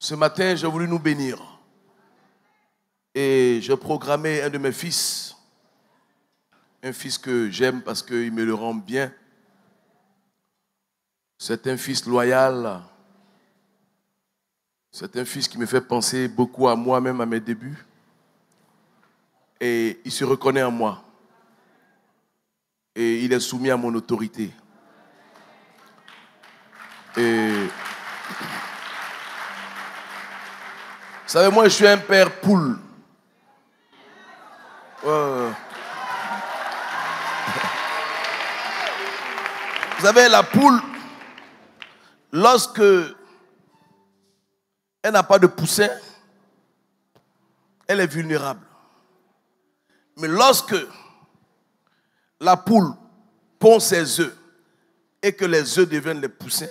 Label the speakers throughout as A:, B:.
A: Ce matin, j'ai voulu nous bénir. Et j'ai programmé un de mes fils. Un fils que j'aime parce qu'il me le rend bien. C'est un fils loyal. C'est un fils qui me fait penser beaucoup à moi-même, à mes débuts. Et il se reconnaît en moi. Et il est soumis à mon autorité. Et vous savez, moi, je suis un père poule. Vous savez, la poule, lorsque elle n'a pas de poussin, elle est vulnérable. Mais lorsque la poule pond ses œufs et que les œufs deviennent les poussins,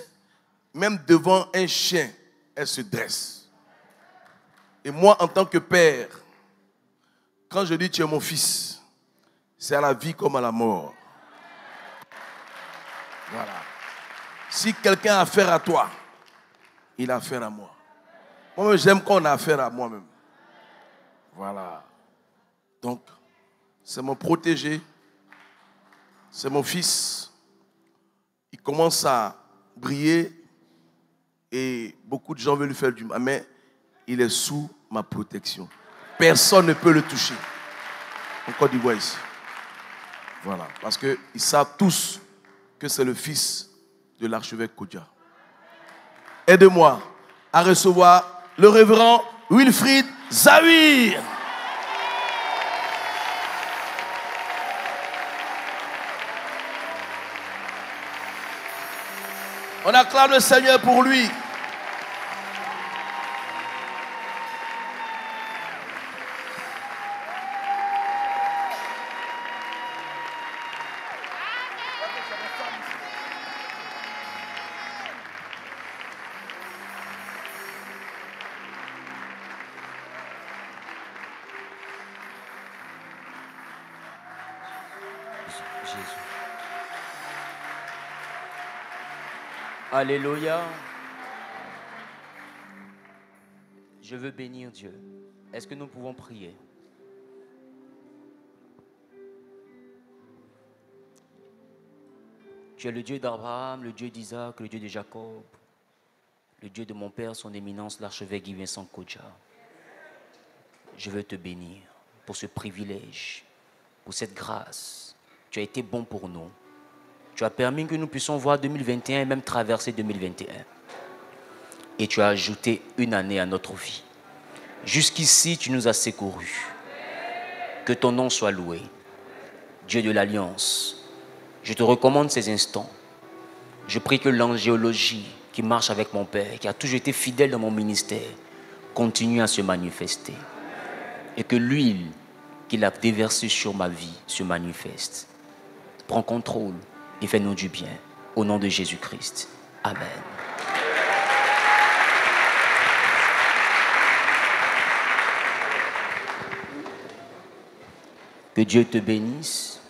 A: même devant un chien, elle se dresse. Et moi, en tant que père, quand je dis tu es mon fils, c'est à la vie comme à la mort. Voilà. Si quelqu'un a affaire à toi, il a affaire à moi. Moi, j'aime quand on a affaire à moi-même. Voilà. Donc, c'est mon protégé. C'est mon fils. Il commence à briller et beaucoup de gens veulent lui faire du mal. Mais il est sous ma protection. Personne ne peut le toucher. En Côte d'Ivoire ici. Voilà. Parce qu'ils savent tous que c'est le fils de l'archevêque Kodja. Aide-moi à recevoir le révérend Wilfried Zawir. On acclame le Seigneur pour lui.
B: Alléluia. Je veux bénir Dieu. Est-ce que nous pouvons prier? Tu es le Dieu d'Abraham, le Dieu d'Isaac, le Dieu de Jacob, le Dieu de mon Père, son éminence, l'archevêque Guy Vincent Kodja. Je veux te bénir pour ce privilège, pour cette grâce. Tu as été bon pour nous. Tu as permis que nous puissions voir 2021 et même traverser 2021. Et tu as ajouté une année à notre vie. Jusqu'ici, tu nous as secourus. Que ton nom soit loué. Dieu de l'Alliance, je te recommande ces instants. Je prie que l'angéologie qui marche avec mon Père, qui a toujours été fidèle dans mon ministère, continue à se manifester. Et que l'huile qu'il a déversée sur ma vie se manifeste. Prends contrôle et fais-nous du bien. Au nom de Jésus-Christ. Amen. Que Dieu te bénisse.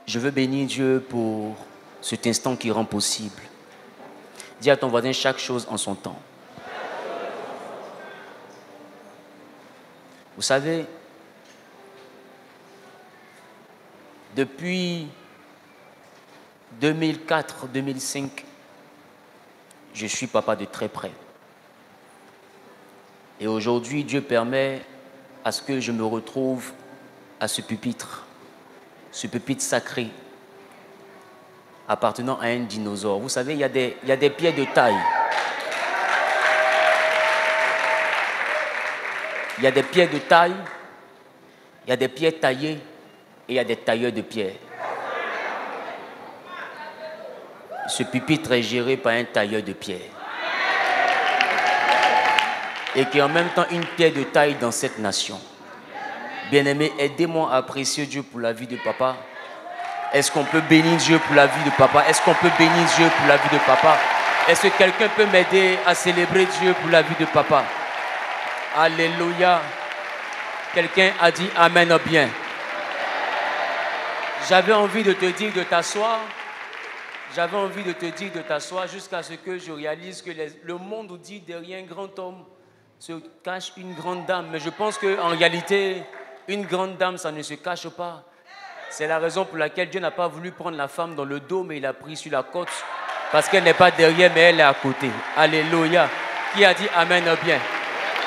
B: Je veux bénir Dieu pour cet instant qui rend possible. Dis à ton voisin chaque chose en son temps. Vous savez, depuis 2004-2005, je suis papa de très près. Et aujourd'hui, Dieu permet à ce que je me retrouve à ce pupitre sacré, appartenant à un dinosaure. Vous savez, il y a des pierres de taille. Il y a des pierres de taille, il y a des pierres taillées et il y a des tailleurs de pierres. Ce pupitre est géré par un tailleur de pierre. Et qui est en même temps une pierre de taille dans cette nation. Bien-aimés, aidez-moi à apprécier Dieu pour la vie de papa. Est-ce qu'on peut bénir Dieu pour la vie de papa? Est-ce qu'on peut bénir Dieu pour la vie de papa? Est-ce que quelqu'un peut m'aider à célébrer Dieu pour la vie de papa? Alléluia. Quelqu'un a dit Amen bien. J'avais envie de te dire de t'asseoir. J'avais envie de te dire de t'asseoir jusqu'à ce que je réalise que le monde nous dit derrière un grand homme se cache une grande dame. Mais je pense qu'en réalité, une grande dame, ça ne se cache pas. C'est la raison pour laquelle Dieu n'a pas voulu prendre la femme dans le dos, mais il a pris sur la côte. Parce qu'elle n'est pas derrière, mais elle est à côté. Alléluia. Qui a dit Amen bien?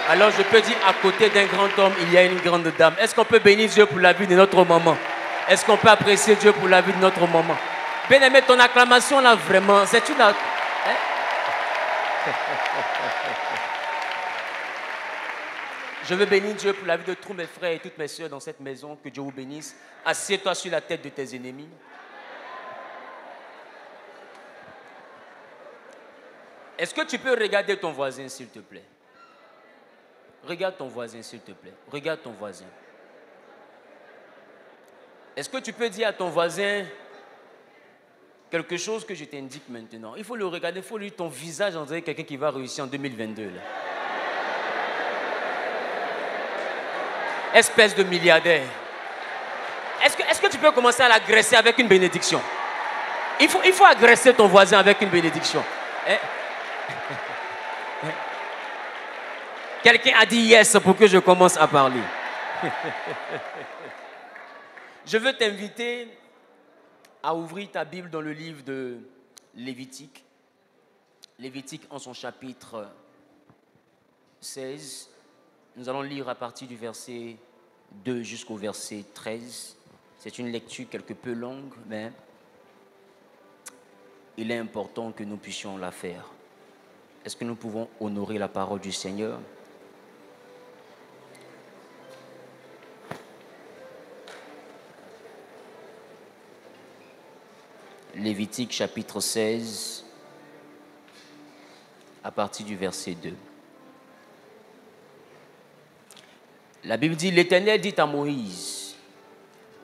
B: Alors je peux dire, à côté d'un grand homme, il y a une grande dame. Est-ce qu'on peut bénir Dieu pour la vie de notre maman? Est-ce qu'on peut apprécier Dieu pour la vie de notre maman? Bien-aimé, ton acclamation là, vraiment, c'est une... Je veux bénir Dieu pour la vie de tous mes frères et toutes mes soeurs dans cette maison. Que Dieu vous bénisse. Assieds-toi sur la tête de tes ennemis. Est-ce que tu peux regarder ton voisin, s'il te plaît? Regarde ton voisin, s'il te plaît. Regarde ton voisin. Est-ce que tu peux dire à ton voisin quelque chose que je t'indique maintenant? Il faut le regarder, il faut lui ton visage, on dirait quelqu'un qui va réussir en 2022. Là. Espèce de milliardaire. Est-ce que tu peux commencer à l'agresser avec une bénédiction? Il faut agresser ton voisin avec une bénédiction. Quelqu'un a dit yes pour que je commence à parler. Je veux t'inviter à ouvrir ta Bible dans le livre de Lévitique. Lévitique en son chapitre 16. Nous allons lire à partir du verset 2 jusqu'au verset 13. C'est une lecture quelque peu longue, mais il est important que nous puissions la faire. Est-ce que nous pouvons honorer la parole du Seigneur? Lévitique chapitre 16, à partir du verset 2. La Bible dit, l'Éternel dit à Moïse,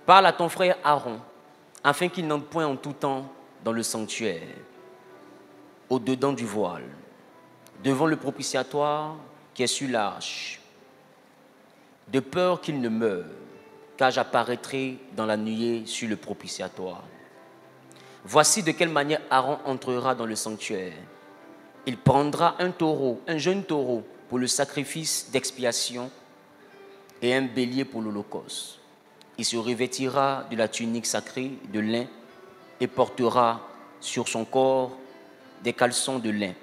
B: parle à ton frère Aaron, afin qu'il n'entre point en tout temps dans le sanctuaire, au-dedans du voile, devant le propitiatoire qui est sur l'arche, de peur qu'il ne meure, car j'apparaîtrai dans la nuée sur le propitiatoire. Voici de quelle manière Aaron entrera dans le sanctuaire. Il prendra un taureau, un jeune taureau, pour le sacrifice d'expiation et un bélier pour l'holocauste. Il se revêtira de la tunique sacrée de lin et portera sur son corps des caleçons de lin.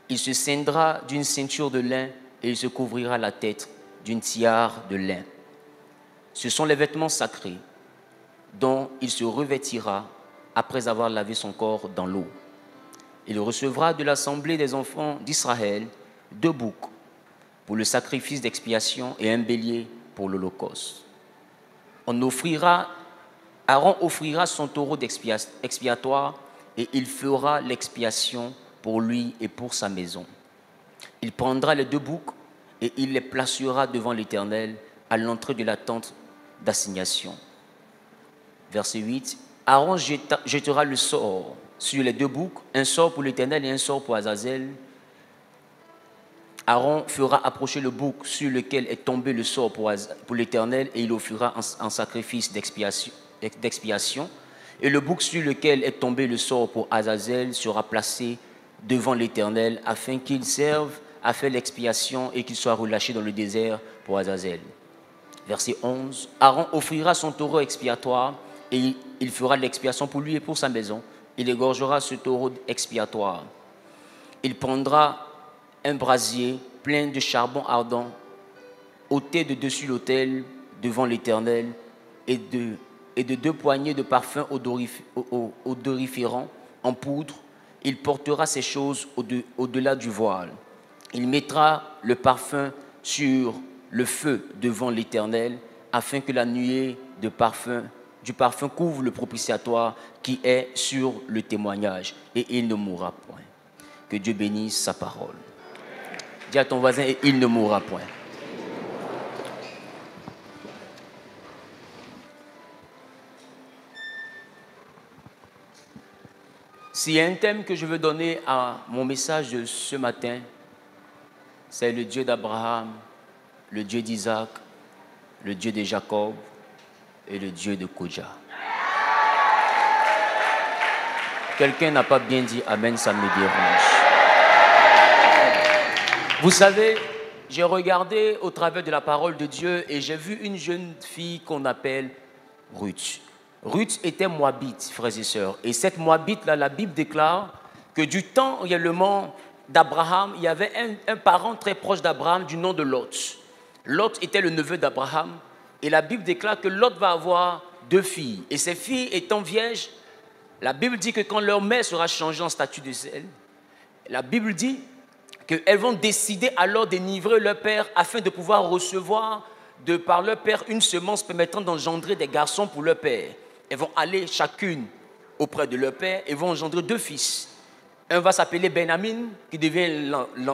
B: Il se ceindra d'une ceinture de lin et il se couvrira la tête d'une tiare de lin. Ce sont les vêtements sacrés dont il se revêtira après avoir lavé son corps dans l'eau. Il recevra de l'assemblée des enfants d'Israël 2 boucs pour le sacrifice d'expiation et un bélier pour l'holocauste. Aaron offrira son taureau expiatoire et il fera l'expiation pour lui et pour sa maison. Il prendra les 2 boucs et il les placera devant l'Éternel à l'entrée de la tente d'assignation. Verset 8. Aaron jettera le sort sur les 2 boucs, un sort pour l'Éternel et un sort pour Azazel. Aaron fera approcher le bouc sur lequel est tombé le sort pour l'Éternel et il offrira en sacrifice d'expiation. Et le bouc sur lequel est tombé le sort pour Azazel sera placé devant l'Éternel afin qu'il serve à faire l'expiation et qu'il soit relâché dans le désert pour Azazel. Verset 11. Aaron offrira son taureau expiatoire et il fera l'expiation pour lui et pour sa maison. Il égorgera ce taureau expiatoire. Il prendra un brasier plein de charbon ardent, ôté de dessus l'autel devant l'Éternel, et de 2 poignées de parfums odoriférants en poudre. Il portera ces choses au-delà du voile. Il mettra le parfum sur le feu devant l'Éternel, afin que la nuée du parfum couvre le propitiatoire qui est sur le témoignage, et il ne mourra point. Que Dieu bénisse sa parole. Dis à ton voisin, et il ne mourra point. S'il y a un thème que je veux donner à mon message de ce matin, c'est le Dieu d'Abraham, le Dieu d'Isaac, le Dieu de Jacob et le Dieu de Koja. Quelqu'un n'a pas bien dit Amen, ça me dérange. Vous savez, j'ai regardé au travers de la parole de Dieu et j'ai vu une jeune fille qu'on appelle Ruth. Ruth était moabite, frères et sœurs. Et cette moabite-là, la Bible déclare que du temps réellement d'Abraham, il y avait un parent très proche d'Abraham du nom de Lot. Lot était le neveu d'Abraham. Et la Bible déclare que Lot va avoir 2 filles. Et ces filles étant vierges, la Bible dit que quand leur mère sera changée en statue de sel, la Bible dit qu'elles vont décider alors d'énivrer leur père afin de pouvoir recevoir de par leur père une semence permettant d'engendrer des garçons pour leur père. Elles vont aller chacune auprès de leur père et vont engendrer 2 fils. Un va s'appeler Benjamin, qui devient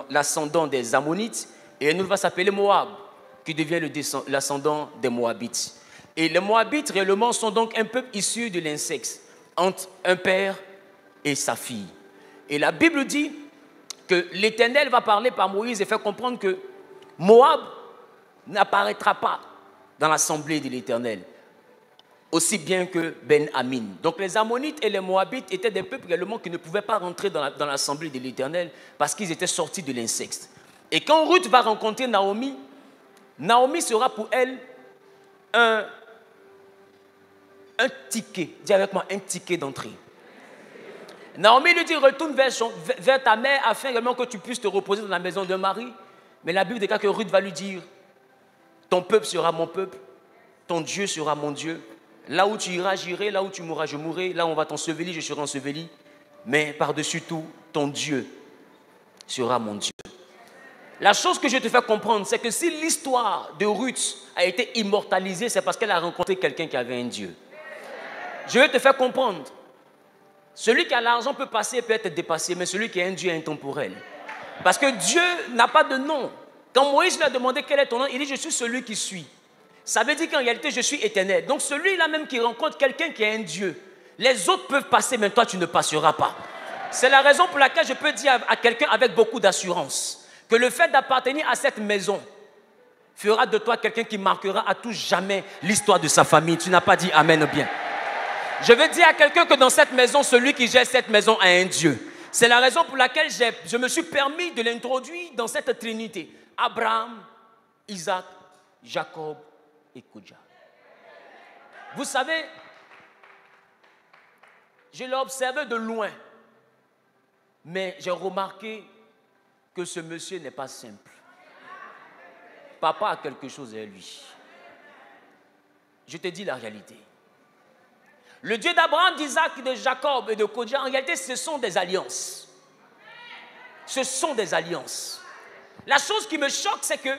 B: l'ascendant des Ammonites, et un autre va s'appeler Moab, qui devient l'ascendant des Moabites. Et les Moabites, réellement, sont donc un peuple issu de l'inceste, entre un père et sa fille. Et la Bible dit que l'Éternel va parler par Moïse et faire comprendre que Moab n'apparaîtra pas dans l'assemblée de l'Éternel, aussi bien que Ben-Amin. Donc les Ammonites et les Moabites étaient des peuples réellement qui ne pouvaient pas rentrer dans l'assemblée de l'Éternel parce qu'ils étaient sortis de l'inceste. Et quand Ruth va rencontrer Naomi, Naomi sera pour elle un ticket, dis avec moi, un ticket d'entrée. Naomi lui dit, retourne vers ta mère afin réellement que tu puisses te reposer dans la maison d'un mari. Mais la Bible déclare que Ruth va lui dire, ton peuple sera mon peuple, ton Dieu sera mon Dieu. Là où tu iras, j'irai, là où tu mourras, je mourrai. Là où on va t'ensevelir, je serai enseveli. Mais par-dessus tout, ton Dieu sera mon Dieu. La chose que je te fais comprendre, c'est que si l'histoire de Ruth a été immortalisée, c'est parce qu'elle a rencontré quelqu'un qui avait un Dieu. Je vais te faire comprendre. Celui qui a l'argent peut passer et peut être dépassé, mais celui qui a un Dieu est intemporel. Parce que Dieu n'a pas de nom. Quand Moïse lui a demandé quel est ton nom, il dit, je suis celui qui suis. Ça veut dire qu'en réalité, je suis éternel. Donc celui-là même qui rencontre quelqu'un qui a un Dieu, les autres peuvent passer, mais toi, tu ne passeras pas. C'est la raison pour laquelle je peux dire à quelqu'un avec beaucoup d'assurance que le fait d'appartenir à cette maison fera de toi quelqu'un qui marquera à tout jamais l'histoire de sa famille. Tu n'as pas dit Amen bien. Je veux dire à quelqu'un que dans cette maison, celui qui gère cette maison a un Dieu. C'est la raison pour laquelle je me suis permis de l'introduire dans cette trinité. Abraham, Isaac, Jacob et Kodja. Vous savez, je l'ai observé de loin, mais j'ai remarqué que ce monsieur n'est pas simple. Papa a quelque chose à lui. Je te dis la réalité. Le Dieu d'Abraham, d'Isaac, de Jacob et de Kodja, en réalité, ce sont des alliances. Ce sont des alliances. La chose qui me choque, c'est que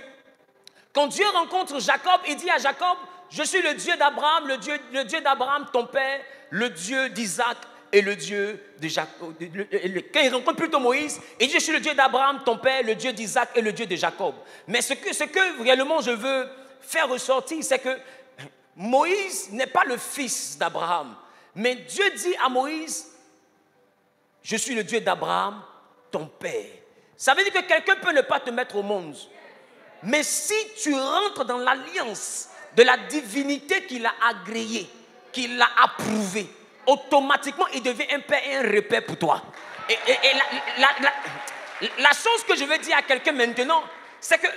B: quand Dieu rencontre Jacob, il dit à Jacob, je suis le Dieu d'Abraham, le Dieu d'Abraham, ton père, le Dieu d'Isaac et le Dieu de Jacob. Quand il rencontre plutôt Moïse, il dit, je suis le Dieu d'Abraham, ton père, le Dieu d'Isaac et le Dieu de Jacob. Mais ce que réellement je veux faire ressortir, c'est que Moïse n'est pas le fils d'Abraham. Mais Dieu dit à Moïse, je suis le Dieu d'Abraham, ton père. Ça veut dire que quelqu'un peut ne pas te mettre au monde. Mais si tu rentres dans l'alliance de la divinité qu'il a agréée, qu'il a approuvée, automatiquement il devient un père et un repère pour toi. Et la chose que je veux dire à quelqu'un maintenant, c'est que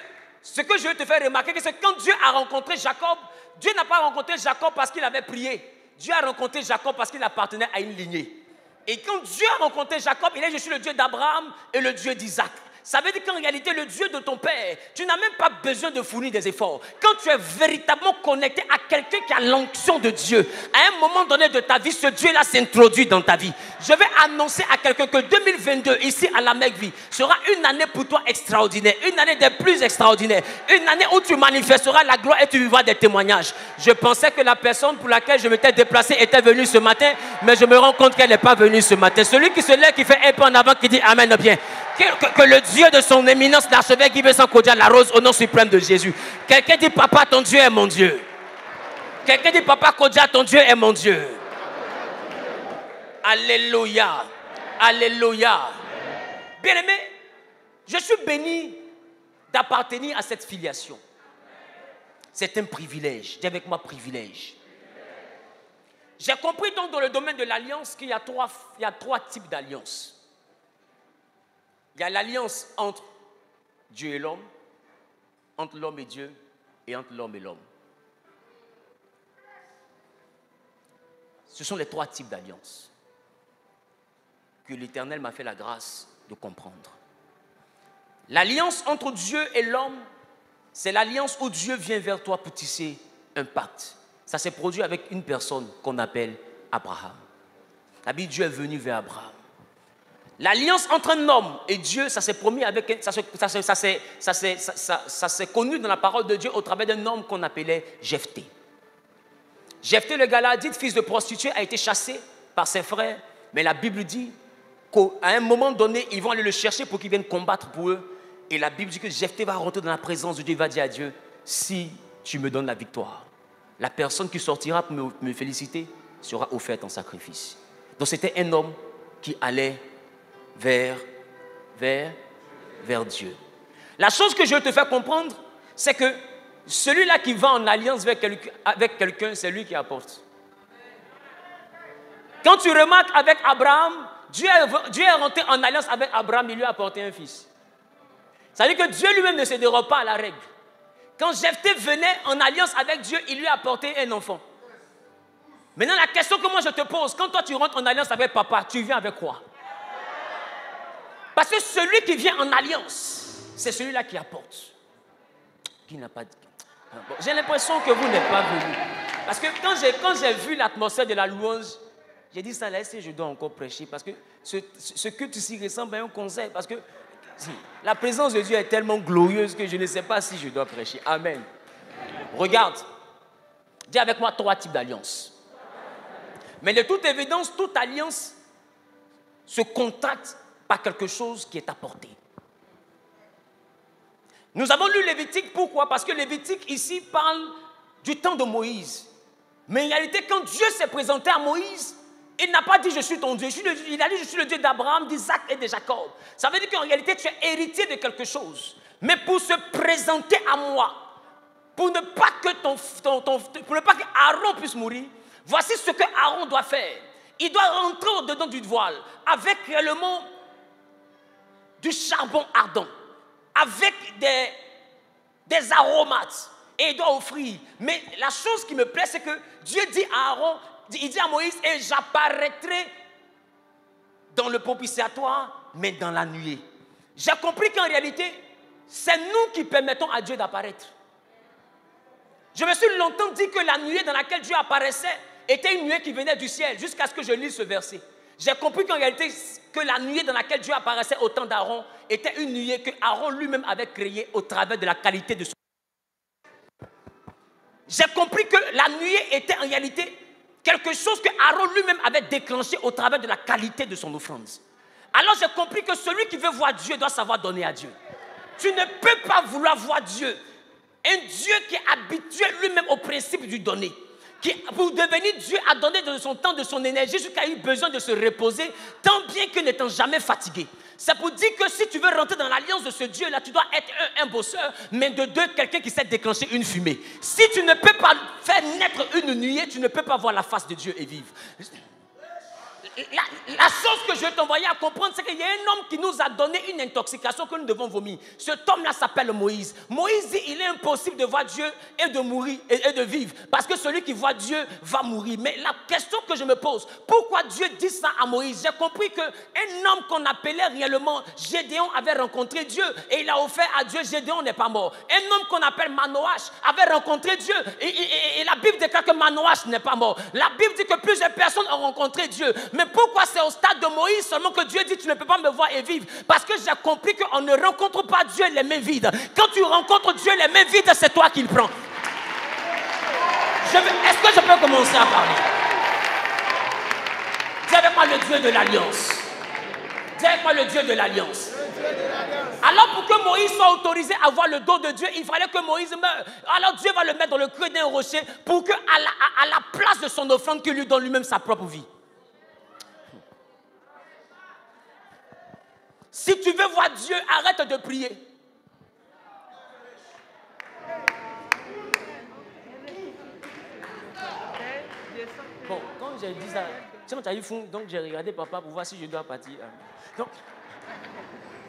B: ce que je veux te faire remarquer, c'est que quand Dieu a rencontré Jacob, Dieu n'a pas rencontré Jacob parce qu'il avait prié. Dieu a rencontré Jacob parce qu'il appartenait à une lignée. Et quand Dieu a rencontré Jacob, il dit, je suis le Dieu d'Abraham et le Dieu d'Isaac. Ça veut dire qu'en réalité, le Dieu de ton père, tu n'as même pas besoin de fournir des efforts. Quand tu es véritablement connecté à quelqu'un qui a l'onction de Dieu, à un moment donné de ta vie, ce Dieu-là s'introduit dans ta vie. Je vais annoncer à quelqu'un que 2022, ici à la Mecque Vie, sera une année pour toi extraordinaire, une année des plus extraordinaires, une année où tu manifesteras la gloire et tu vivras des témoignages. Je pensais que la personne pour laquelle je m'étais déplacé était venue ce matin, mais je me rends compte qu'elle n'est pas venue ce matin. Celui qui se lève, qui fait un pas en avant, qui dit Amen bien. Que le Dieu de son éminence, l'archevêque Guy Vincent Kodja, l'arrose au nom suprême de Jésus. Quelqu'un dit, papa, ton Dieu est mon Dieu. Quelqu'un dit, papa Kodja, ton Dieu est mon Dieu. Alléluia. Alléluia. Bien-aimé, je suis béni d'appartenir à cette filiation. C'est un privilège. Dis avec moi, privilège.
C: J'ai compris donc dans le domaine de l'alliance qu'il y a trois types d'alliances. Il y a l'alliance entre Dieu et l'homme, entre l'homme et Dieu, et entre l'homme et l'homme. Ce sont les trois types d'alliances que l'Éternel m'a fait la grâce de comprendre. L'alliance entre Dieu et l'homme, c'est l'alliance où Dieu vient vers toi pour tisser un pacte. Ça s'est produit avec une personne qu'on appelle Abraham. La Bible, Dieu est venu vers Abraham. L'alliance entre un homme et Dieu, ça s'est promis avec, ça s'est connu dans la parole de Dieu au travers d'un homme qu'on appelait Jephthé. Jephthé le Galadite, fils de prostituée, a été chassé par ses frères, mais la Bible dit qu'à un moment donné, ils vont aller le chercher pour qu'il vienne combattre pour eux. Et la Bible dit que Jephthé va rentrer dans la présence de Dieu, il va dire à Dieu, si tu me donnes la victoire, la personne qui sortira pour me féliciter sera offerte en sacrifice. Donc c'était un homme qui allait vers Dieu. La chose que je veux te faire comprendre, c'est que celui-là qui va en alliance avec quelqu'un, c'est lui qui apporte. Quand tu remarques avec Abraham, Dieu est rentré en alliance avec Abraham, il lui a apporté un fils. Ça veut dire que Dieu lui-même ne se dérobe pas à la règle. Quand Jephthé venait en alliance avec Dieu, il lui a apporté un enfant. Maintenant, la question que moi je te pose, quand toi tu rentres en alliance avec papa, tu viens avec quoi? Parce que celui qui vient en alliance, c'est celui-là qui apporte. Qui n'a pas dit. Bon, j'ai l'impression que vous n'êtes pas venus. Parce que quand j'ai vu l'atmosphère de la louange, j'ai dit ça là, est-ce que je dois encore prêcher? Parce que ce culte ici ressemble à un concert. Parce que la présence de Dieu est tellement glorieuse que je ne sais pas si je dois prêcher. Amen. Regarde. Dis avec moi 3 types d'alliances. Mais de toute évidence, toute alliance se contracte par quelque chose qui est apporté. Nous avons lu Lévitique, pourquoi? Parce que Lévitique ici parle du temps de Moïse. Mais en réalité, quand Dieu s'est présenté à Moïse, il n'a pas dit je suis ton Dieu. Il a dit je suis le Dieu d'Abraham, d'Isaac et de Jacob. Ça veut dire qu'en réalité, tu es héritier de quelque chose. Mais pour se présenter à moi, pour ne pas que Aaron puisse mourir, voici ce que Aaron doit faire. Il doit rentrer au-dedans du voile avec réellement du charbon ardent, avec des aromates, et il doit offrir. Mais la chose qui me plaît, c'est que Dieu dit à Aaron, il dit à Moïse, et j'apparaîtrai dans le propitiatoire, mais dans la nuée. J'ai compris qu'en réalité, c'est nous qui permettons à Dieu d'apparaître. Je me suis longtemps dit que la nuée dans laquelle Dieu apparaissait était une nuée qui venait du ciel, jusqu'à ce que je lise ce verset. J'ai compris qu'en réalité, que la nuée dans laquelle Dieu apparaissait au temps d'Aaron était une nuée que Aaron lui-même avait créée au travers de la qualité de son... J'ai compris que la nuée était en réalité quelque chose que Aaron lui-même avait déclenché au travers de la qualité de son offrande. Alors j'ai compris que celui qui veut voir Dieu doit savoir donner à Dieu. Tu ne peux pas vouloir voir Dieu. Un Dieu qui est habitué lui-même au principe du donner. Qui, pour devenir Dieu, a donné de son temps, de son énergie, jusqu'à eu besoin de se reposer, tant bien que n'étant jamais fatigué. C'est pour dire que si tu veux rentrer dans l'alliance de ce Dieu-là, tu dois être un bosseur, mais de deux, quelqu'un qui sait déclencher une fumée. Si tu ne peux pas faire naître une nuée, tu ne peux pas voir la face de Dieu et vivre. La chose que je vais t'envoyer à comprendre, c'est qu'il y a un homme qui nous a donné une intoxication que nous devons vomir. Cet homme-là s'appelle Moïse. Moïse dit qu'il est impossible de voir Dieu et de mourir et de vivre. Parce que celui qui voit Dieu va mourir. Mais la question que je me pose, pourquoi Dieu dit ça à Moïse? J'ai compris qu'un homme qu'on appelait réellement Gédéon avait rencontré Dieu et il a offert à Dieu. Gédéon n'est pas mort. Un homme qu'on appelle Manoach avait rencontré Dieu et la Bible déclare que Manoach n'est pas mort. La Bible dit que plusieurs personnes ont rencontré Dieu. Mais pourquoi c'est au stade de Moïse seulement que Dieu dit tu ne peux pas me voir et vivre? Parce que j'ai compris qu'on ne rencontre pas Dieu les mains vides. Quand tu rencontres Dieu les mains vides, c'est toi qui le prends. Est-ce que je peux commencer à parler? Dis avec moi le Dieu de l'Alliance. Dis avec moi le Dieu de l'Alliance. Alors pour que Moïse soit autorisé à voir le dos de Dieu, il fallait que Moïse meure. Alors Dieu va le mettre dans le creux d'un rocher pour qu'à la place de son offrande, qu'il lui donne lui-même sa propre vie. Si tu veux voir Dieu, arrête de prier. Bon, quand Tiens, tu as eu fou, donc j'ai regardé papa pour voir si je dois partir. Donc,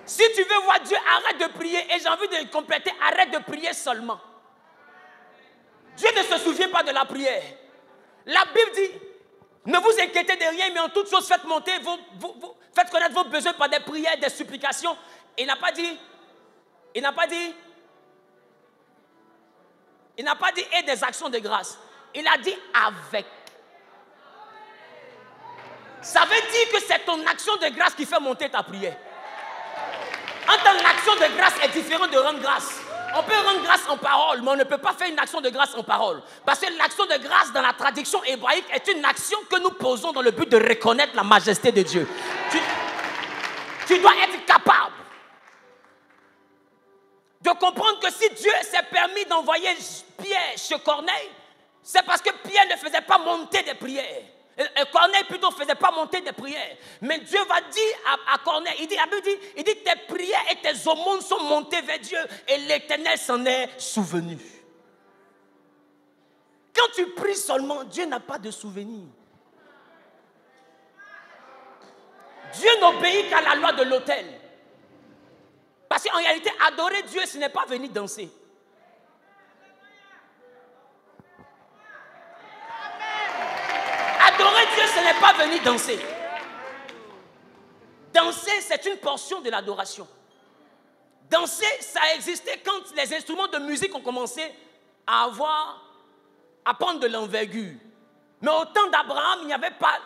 C: si tu veux voir Dieu, arrête de prier. Et j'ai envie de compléter, arrête de prier seulement. Dieu ne se souvient pas de la prière. La Bible dit, ne vous inquiétez de rien, mais en toute chose, faites monter, faites connaître vos besoins par des prières, des supplications. Il n'a pas dit, et des actions de grâce. Il a dit avec. Ça veut dire que c'est ton action de grâce qui fait monter ta prière. L'action de grâce est différente de rendre grâce. On peut rendre grâce en parole, mais on ne peut pas faire une action de grâce en parole. Parce que l'action de grâce dans la traduction hébraïque est une action que nous posons dans le but de reconnaître la majesté de Dieu. Tu dois être capable de comprendre que si Dieu s'est permis d'envoyer Pierre chez Corneille, c'est parce que Pierre ne faisait pas monter des prières. Corneille plutôt ne faisait pas monter des prières. Mais Dieu va dire à Corneille, il dit tes prières et tes aumônes sont montées vers Dieu et l'Éternel s'en est souvenu. Quand tu pries seulement, Dieu n'a pas de souvenir. Dieu n'obéit qu'à la loi de l'autel. Parce qu'en réalité, adorer Dieu, ce n'est pas venir danser. Adorer Dieu, ce n'est pas venir danser. Danser, c'est une portion de l'adoration. Danser, ça a existé quand les instruments de musique ont commencé à prendre de l'envergure. Mais au temps d'Abraham, il n'y avait pas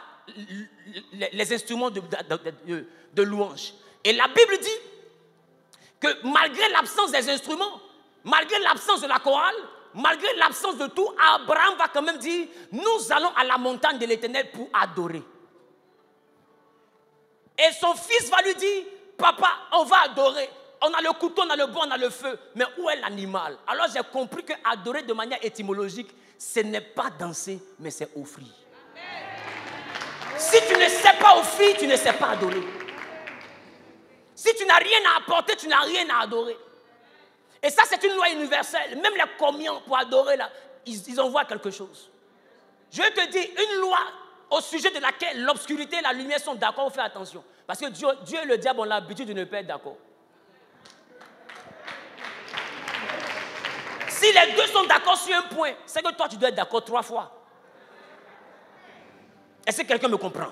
C: les instruments de louange. Et la Bible dit que malgré l'absence des instruments, malgré l'absence de la chorale, malgré l'absence de tout, Abraham va quand même dire, nous allons à la montagne de l'Éternel pour adorer. Et son fils va lui dire, papa, on va adorer. On a le couteau, on a le bois, on a le feu. Mais où est l'animal? Alors j'ai compris que adorer de manière étymologique, ce n'est pas danser, mais c'est offrir. Si tu ne sais pas offrir, tu ne sais pas adorer. Si tu n'as rien à apporter, tu n'as rien à adorer. Et ça, c'est une loi universelle. Même les communions pour adorer, là, ils envoient quelque chose. Je vais te dire, une loi au sujet de laquelle l'obscurité et la lumière sont d'accord, fais attention. Parce que Dieu et le diable ont l'habitude de ne pas être d'accord. Si les deux sont d'accord sur un point, c'est que toi, tu dois être d'accord 3 fois. Est-ce que quelqu'un me comprend?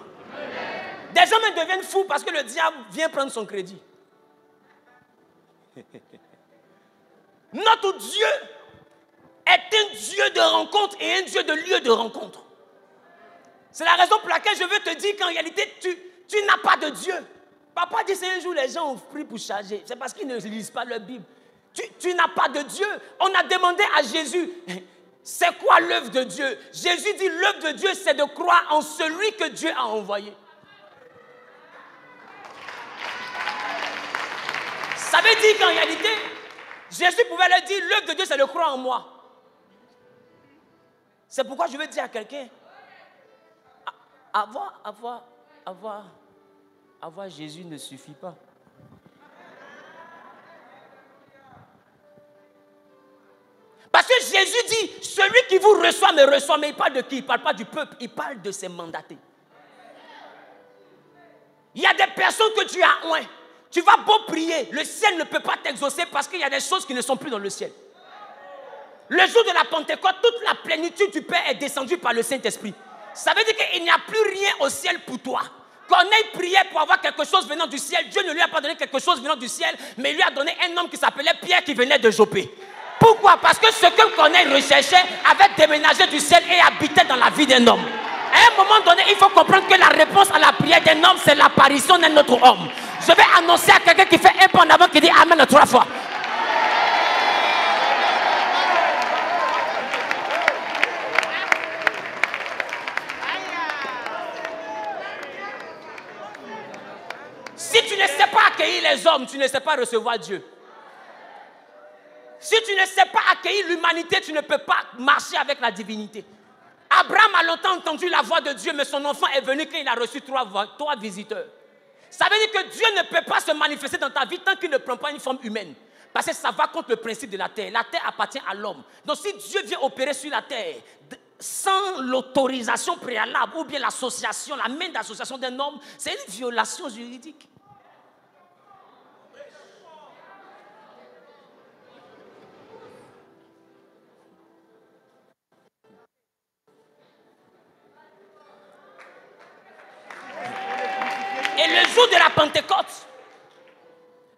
C: Des gens me deviennent fous parce que le diable vient prendre son crédit. Notre Dieu est un Dieu de rencontre et un Dieu de lieu de rencontre. C'est la raison pour laquelle je veux te dire qu'en réalité, tu n'as pas de Dieu. Papa dit c'est un jour les gens ont pris pour charger. C'est parce qu'ils ne lisent pas leur Bible. Tu n'as pas de Dieu. On a demandé à Jésus, c'est quoi l'œuvre de Dieu? Jésus dit l'œuvre de Dieu, c'est de croire en celui que Dieu a envoyé. Ça veut dire qu'en réalité, Jésus pouvait leur dire, l'œuvre de Dieu, c'est de croire en moi. C'est pourquoi je veux dire à quelqu'un, avoir Jésus ne suffit pas. Parce que Jésus dit, celui qui vous reçoit me reçoit, mais il parle de qui? Il ne parle pas du peuple, il parle de ses mandatés. Il y a des personnes que tu as loin. Tu vas beau prier, le ciel ne peut pas t'exaucer parce qu'il y a des choses qui ne sont plus dans le ciel. Le jour de la Pentecôte, toute la plénitude du Père est descendue par le Saint-Esprit. Ça veut dire qu'il n'y a plus rien au ciel pour toi. Corneille priait pour avoir quelque chose venant du ciel. Dieu ne lui a pas donné quelque chose venant du ciel, mais il lui a donné un homme qui s'appelait Pierre qui venait de Jopé. Pourquoi? Parce que ce que Corneille recherchait avait déménagé du ciel et habitait dans la vie d'un homme. À un moment donné, il faut comprendre que la réponse à la prière d'un homme, c'est l'apparition d'un autre homme. Je vais annoncer à quelqu'un qui fait un pas en avant, qui dit Amen 3 fois. Si tu ne sais pas accueillir les hommes, tu ne sais pas recevoir Dieu. Si tu ne sais pas accueillir l'humanité, tu ne peux pas marcher avec la divinité. Abraham a longtemps entendu la voix de Dieu, mais son enfant est venu quand il a reçu 3 visiteurs. Ça veut dire que Dieu ne peut pas se manifester dans ta vie tant qu'il ne prend pas une forme humaine. Parce que ça va contre le principe de la terre. La terre appartient à l'homme. Donc si Dieu vient opérer sur la terre, sans l'autorisation préalable ou bien l'association, la main d'association d'un homme, c'est une violation juridique. Et le jour de la Pentecôte,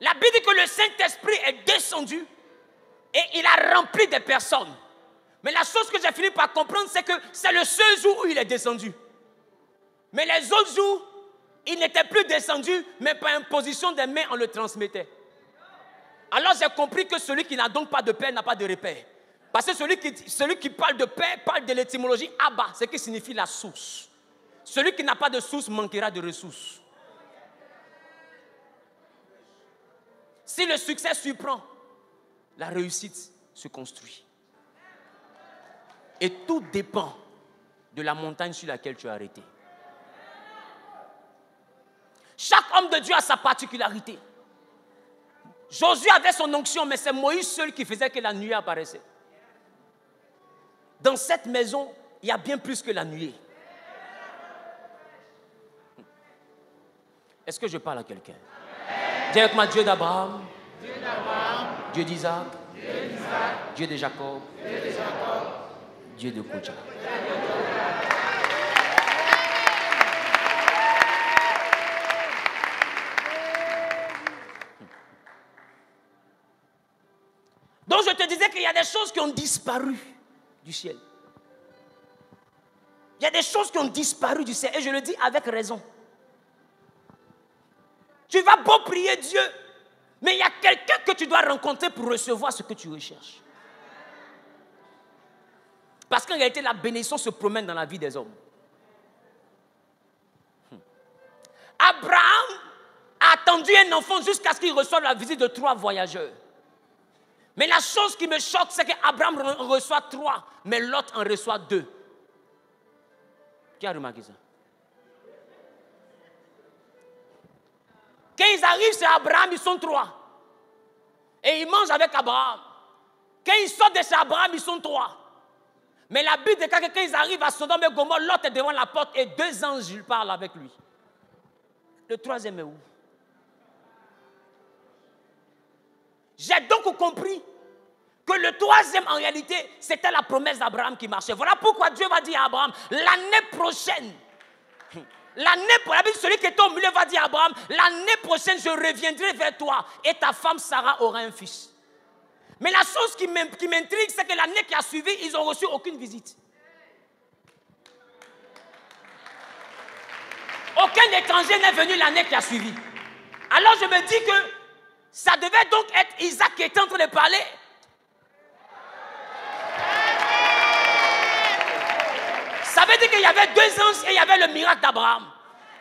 C: la Bible dit que le Saint-Esprit est descendu et il a rempli des personnes. Mais la chose que j'ai fini par comprendre, c'est que c'est le seul jour où il est descendu. Mais les autres jours, il n'était plus descendu, mais par imposition des mains, on le transmettait. Alors j'ai compris que celui qui n'a donc pas de père n'a pas de repère. Parce que celui qui parle de père parle de l'étymologie Abba, ce qui signifie la source. Celui qui n'a pas de source manquera de ressources. Si le succès surprend, la réussite se construit. Et tout dépend de la montagne sur laquelle tu es arrêté. Chaque homme de Dieu a sa particularité. Josué avait son onction, mais c'est Moïse seul qui faisait que la nuée apparaissait. Dans cette maison, il y a bien plus que la nuée. Est-ce que je parle à quelqu'un? Dis avec moi, Dieu d'Abraham, Dieu d'Isaac, Dieu de Jacob, Dieu de Kodja. Donc je te disais qu'il y a des choses qui ont disparu du ciel. Il y a des choses qui ont disparu du ciel et je le dis avec raison. Tu vas beau prier Dieu, mais il y a quelqu'un que tu dois rencontrer pour recevoir ce que tu recherches. Parce qu'en réalité, la bénédiction se promène dans la vie des hommes. Abraham a attendu un enfant jusqu'à ce qu'il reçoive la visite de 3 voyageurs. Mais la chose qui me choque, c'est qu'Abraham en reçoit 3, mais Lot en reçoit 2. Qui a remarqué ça? Quand ils arrivent chez Abraham, ils sont 3. Et ils mangent avec Abraham. Quand ils sortent de chez Abraham, ils sont 3. Mais la Bible déclare que quand ils arrivent à Sodome et Gomorrhe, Lot est devant la porte et 2 anges parlent avec lui. Le 3e est où? J'ai donc compris que le 3e, en réalité, c'était la promesse d'Abraham qui marchait. Voilà pourquoi Dieu va dire à Abraham, l'année prochaine, la Bible, celui qui est au milieu va dire à Abraham, l'année prochaine, je reviendrai vers toi et ta femme Sarah aura un fils. Mais la chose qui m'intrigue, c'est que l'année qui a suivi, ils n'ont reçu aucune visite. Aucun étranger n'est venu l'année qui a suivi. Alors je me dis que ça devait donc être Isaac qui était en train de parler. Ça veut dire qu'il y avait 2 anges et il y avait le miracle d'Abraham.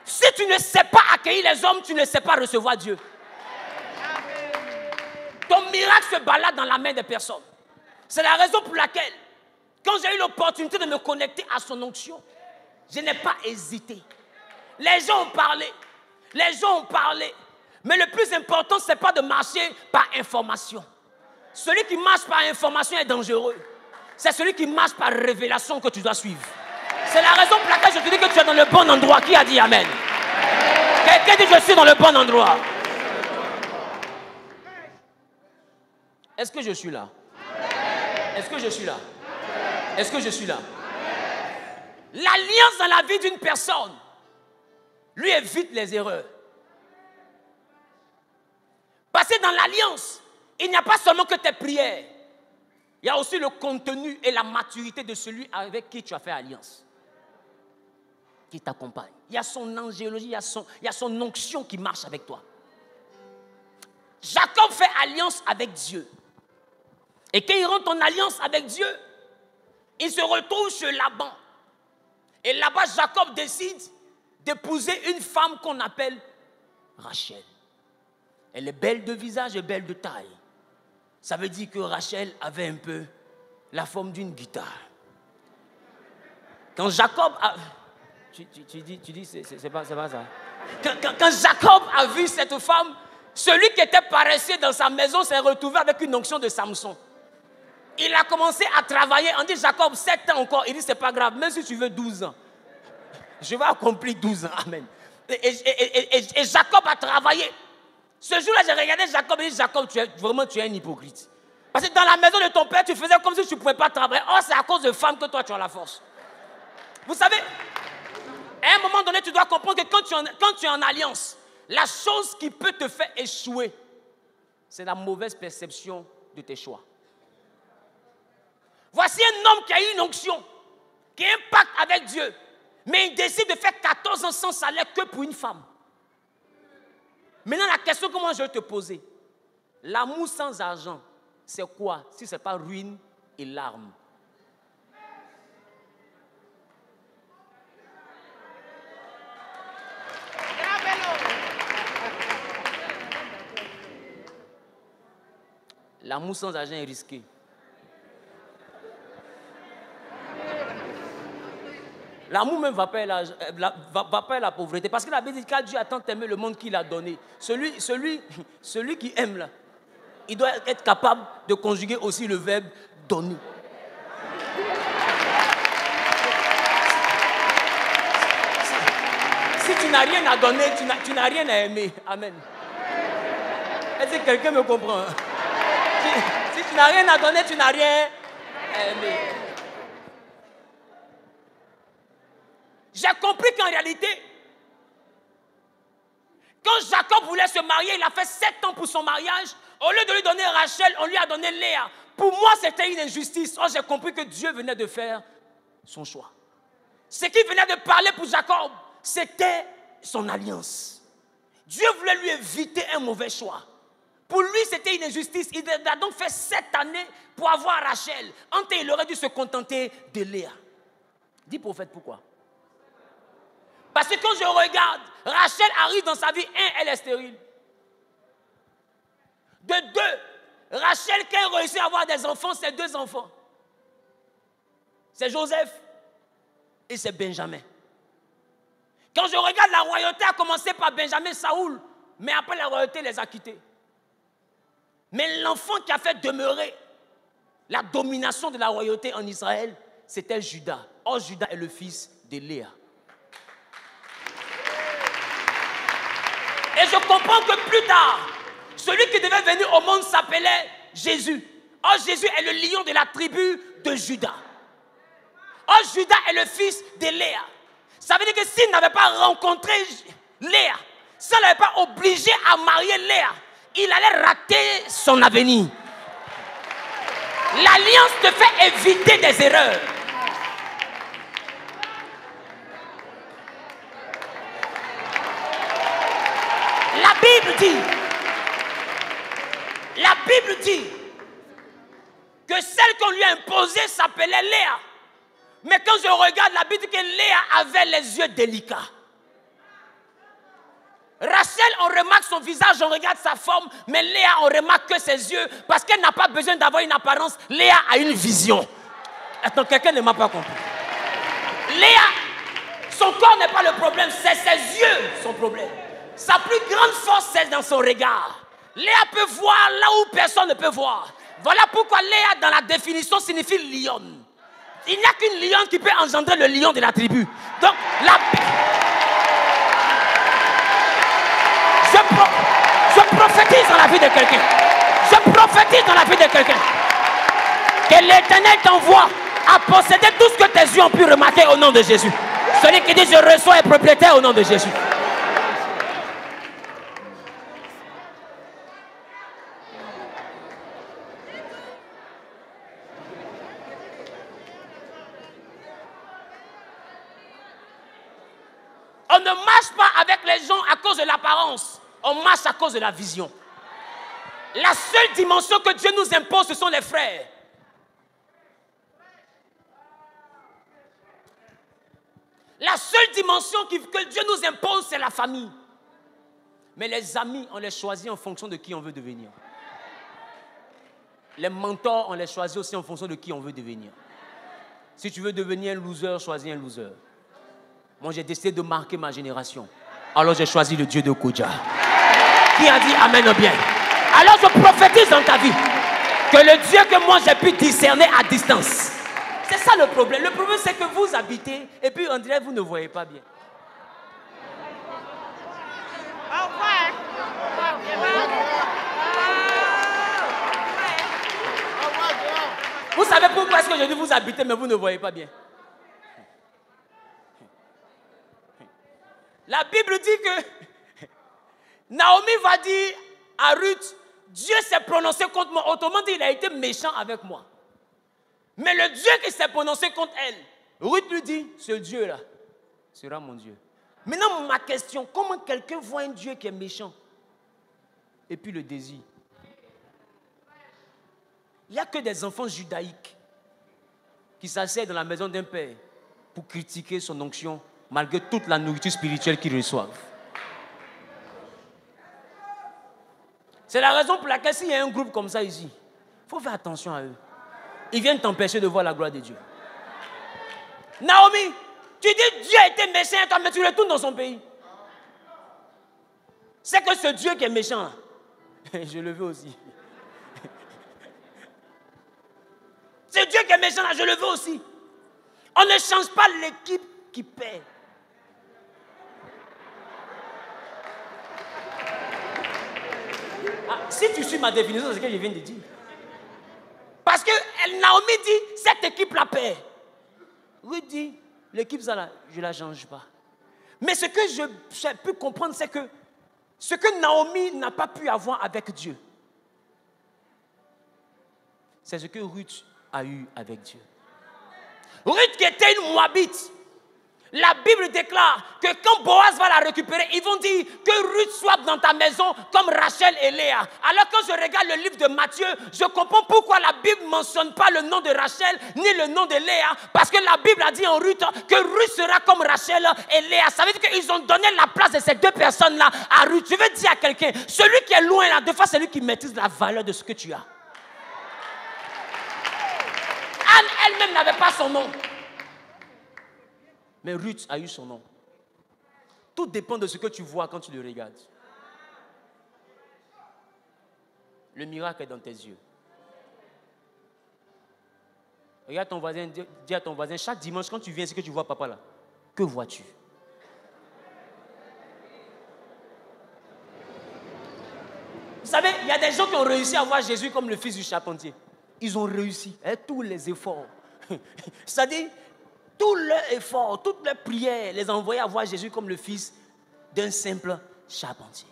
C: Si tu ne sais pas accueillir les hommes, tu ne sais pas recevoir Dieu. Ton miracle se balade dans la main des personnes. C'est la raison pour laquelle, quand j'ai eu l'opportunité de me connecter à son onction, je n'ai pas hésité. Les gens ont parlé. Mais le plus important, ce n'est pas de marcher par information. Celui qui marche par information est dangereux. C'est celui qui marche par révélation que tu dois suivre. C'est la raison pour laquelle je te dis que tu es dans le bon endroit. Qui a dit Amen? Quelqu'un dit je suis dans le bon endroit. Est-ce que je suis là? Est-ce que je suis là? Est-ce que je suis là? L'alliance dans la vie d'une personne lui évite les erreurs. Parce que dans l'alliance, il n'y a pas seulement que tes prières. Il y a aussi le contenu et la maturité de celui avec qui tu as fait alliance. Qui t'accompagne. Il y a son angéologie, il y a son onction qui marche avec toi. Jacob fait alliance avec Dieu. Et quand il rentre en alliance avec Dieu, il se retrouve chez Laban. Et là-bas, Jacob décide d'épouser une femme qu'on appelle Rachel. Elle est belle de visage et belle de taille. Ça veut dire que Rachel avait un peu la forme d'une guitare. Quand Jacob a... Tu dis c'est pas ça. Quand Jacob a vu cette femme, celui qui était paresseux dans sa maison s'est retrouvé avec une onction de Samson. Il a commencé à travailler. On dit Jacob, 7 ans encore. Il dit, c'est pas grave, même si tu veux 12 ans. Je vais accomplir 12 ans. Amen. Et Jacob a travaillé. Ce jour-là, j'ai regardé Jacob et j'ai dit, Jacob, tu es un hypocrite. Parce que dans la maison de ton père, tu faisais comme si tu ne pouvais pas travailler. Oh, c'est à cause de femmes que toi, tu as la force. Vous savez, à un moment donné, tu dois comprendre que quand tu es en alliance, la chose qui peut te faire échouer, c'est la mauvaise perception de tes choix. Voici un homme qui a eu une onction, qui a un pacte avec Dieu, mais il décide de faire 14 ans sans salaire que pour une femme. Maintenant, la question que moi je vais te poser, l'amour sans argent, c'est quoi si ce n'est pas ruine et larmes? L'amour sans argent est risqué. L'amour même va pas la pauvreté. Parce que la Bible dit que Dieu a tant aimé le monde qu'il a donné. Celui qui aime là, il doit être capable de conjuguer aussi le verbe donner. Si tu n'as rien à donner, tu n'as rien à aimer. Amen. Est-ce que quelqu'un me comprend? Si tu n'as rien à donner, tu n'as rien à aimer. J'ai compris qu'en réalité, quand Jacob voulait se marier, il a fait 7 ans pour son mariage. Au lieu de lui donner Rachel, on lui a donné Léa. Pour moi, c'était une injustice. Oh, j'ai compris que Dieu venait de faire son choix. Ce qui venait de parler pour Jacob, c'était son alliance. Dieu voulait lui éviter un mauvais choix. Pour lui, c'était une injustice. Il a donc fait 7 années pour avoir Rachel. En fait, il aurait dû se contenter de Léa. Dis prophète, pourquoi? Parce que quand je regarde, Rachel arrive dans sa vie, 1, elle est stérile. De 2, Rachel, quand elle réussit à avoir des enfants, c'est 2 enfants. C'est Joseph et c'est Benjamin. Quand je regarde, la royauté a commencé par Benjamin, Saoul, mais après la royauté les a quittés. Mais l'enfant qui a fait demeurer la domination de la royauté en Israël, c'était Judas. Or, Judas est le fils de Léa. Et je comprends que plus tard, celui qui devait venir au monde s'appelait Jésus. Or, Jésus est le lion de la tribu de Judas. Or, Judas est le fils de Léa. Ça veut dire que s'il n'avait pas rencontré Léa, s'il n'avait pas obligé à marier Léa, il allait rater son avenir. L'alliance te fait éviter des erreurs. La Bible dit que celle qu'on lui a imposée s'appelait Léa. Mais quand je regarde, la Bible dit que Léa avait les yeux délicats. Rachel, on remarque son visage, on regarde sa forme, mais Léa, on remarque que ses yeux, parce qu'elle n'a pas besoin d'avoir une apparence. Léa a une vision. Attends, quelqu'un ne m'a pas compris. Léa, son corps n'est pas le problème, c'est ses yeux son problème. Sa plus grande force, c'est dans son regard. Léa peut voir là où personne ne peut voir. Voilà pourquoi Léa, dans la définition, signifie lionne. Il n'y a qu'une lionne qui peut engendrer le lion de la tribu. Donc, je prophétise dans la vie de quelqu'un. Je prophétise dans la vie de quelqu'un. Que l'Éternel t'envoie à posséder tout ce que tes yeux ont pu remarquer au nom de Jésus. Celui qui dit je reçois est propriétaire au nom de Jésus. On ne marche pas avec les gens à cause de l'apparence. On marche à cause de la vision. La seule dimension que Dieu nous impose, ce sont les frères. La seule dimension que Dieu nous impose, c'est la famille. Mais les amis, on les choisit en fonction de qui on veut devenir. Les mentors, on les choisit aussi en fonction de qui on veut devenir. Si tu veux devenir un loser, choisis un loser. Moi, j'ai décidé de marquer ma génération. Alors, j'ai choisi le Dieu de Kodja. Qui a dit Amen bien? Alors, je prophétise dans ta vie que le Dieu que moi j'ai pu discerner à distance. C'est ça le problème. Le problème, c'est que vous habitez et puis on dirait que vous ne voyez pas bien. Vous savez pourquoi est-ce que je dis vous habitez mais vous ne voyez pas bien? La Bible dit que Naomi va dire à Ruth, Dieu s'est prononcé contre moi. Autrement dit, il a été méchant avec moi. Mais le Dieu qui s'est prononcé contre elle, Ruth lui dit, ce Dieu-là sera mon Dieu. Maintenant, ma question, comment quelqu'un voit un Dieu qui est méchant et puis le désire? Il n'y a que des enfants judaïques qui s'asseyent dans la maison d'un père pour critiquer son onction malgré toute la nourriture spirituelle qu'ils reçoivent. C'est la raison pour laquelle s'il y a un groupe comme ça ici, il faut faire attention à eux. Ils viennent t'empêcher de voir la gloire de Dieu. Naomi, tu dis Dieu a été méchant et toi, mais tu retournes dans son pays. C'est que ce Dieu qui est méchant, je le veux aussi. Ce Dieu qui est méchant, je le veux aussi. On ne change pas l'équipe qui paie. Ah, si tu suis ma définition, c'est ce que je viens de dire. Parce que Naomi dit, cette équipe la paie. Ruth dit, l'équipe ça là, je ne la change pas. Mais ce que j'ai pu comprendre, c'est que ce que Naomi n'a pas pu avoir avec Dieu, c'est ce que Ruth a eu avec Dieu. Ruth qui était une Moabite, la Bible déclare que quand Boaz va la récupérer, ils vont dire que Ruth soit dans ta maison comme Rachel et Léa. Alors quand je regarde le livre de Matthieu, je comprends pourquoi la Bible ne mentionne pas le nom de Rachel ni le nom de Léa. Parce que la Bible a dit en Ruth que Ruth sera comme Rachel et Léa. Ça veut dire qu'ils ont donné la place de ces deux personnes-là à Ruth. Je veux dire à quelqu'un, celui qui est loin là, des fois c'est lui qui maîtrise la valeur de ce que tu as. Anne elle-même n'avait pas son nom. Mais Ruth a eu son nom. Tout dépend de ce que tu vois quand tu le regardes. Le miracle est dans tes yeux. Regarde ton voisin, dis à ton voisin, chaque dimanche quand tu viens, c'est que tu vois papa là. Que vois-tu? Vous savez, il y a des gens qui ont réussi à voir Jésus comme le fils du charpentier. Ils ont réussi, tous les efforts. C'est-à-dire, tous leurs efforts, toutes leurs prières, les ont envoyés à voir Jésus comme le fils d'un simple charpentier.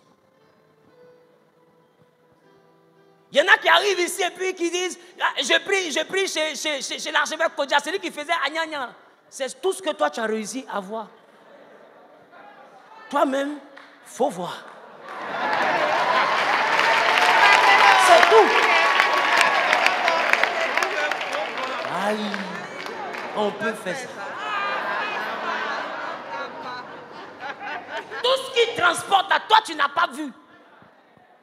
C: Il y en a qui arrivent ici et puis qui disent, je prie chez l'archevêque Kodja, c'est lui qui faisait Agnagna. C'est tout ce que toi tu as réussi à voir. Toi-même, il faut voir. C'est tout. Aïe, on peut faire ça. Tout ce qui transporte à toi, tu n'as pas vu.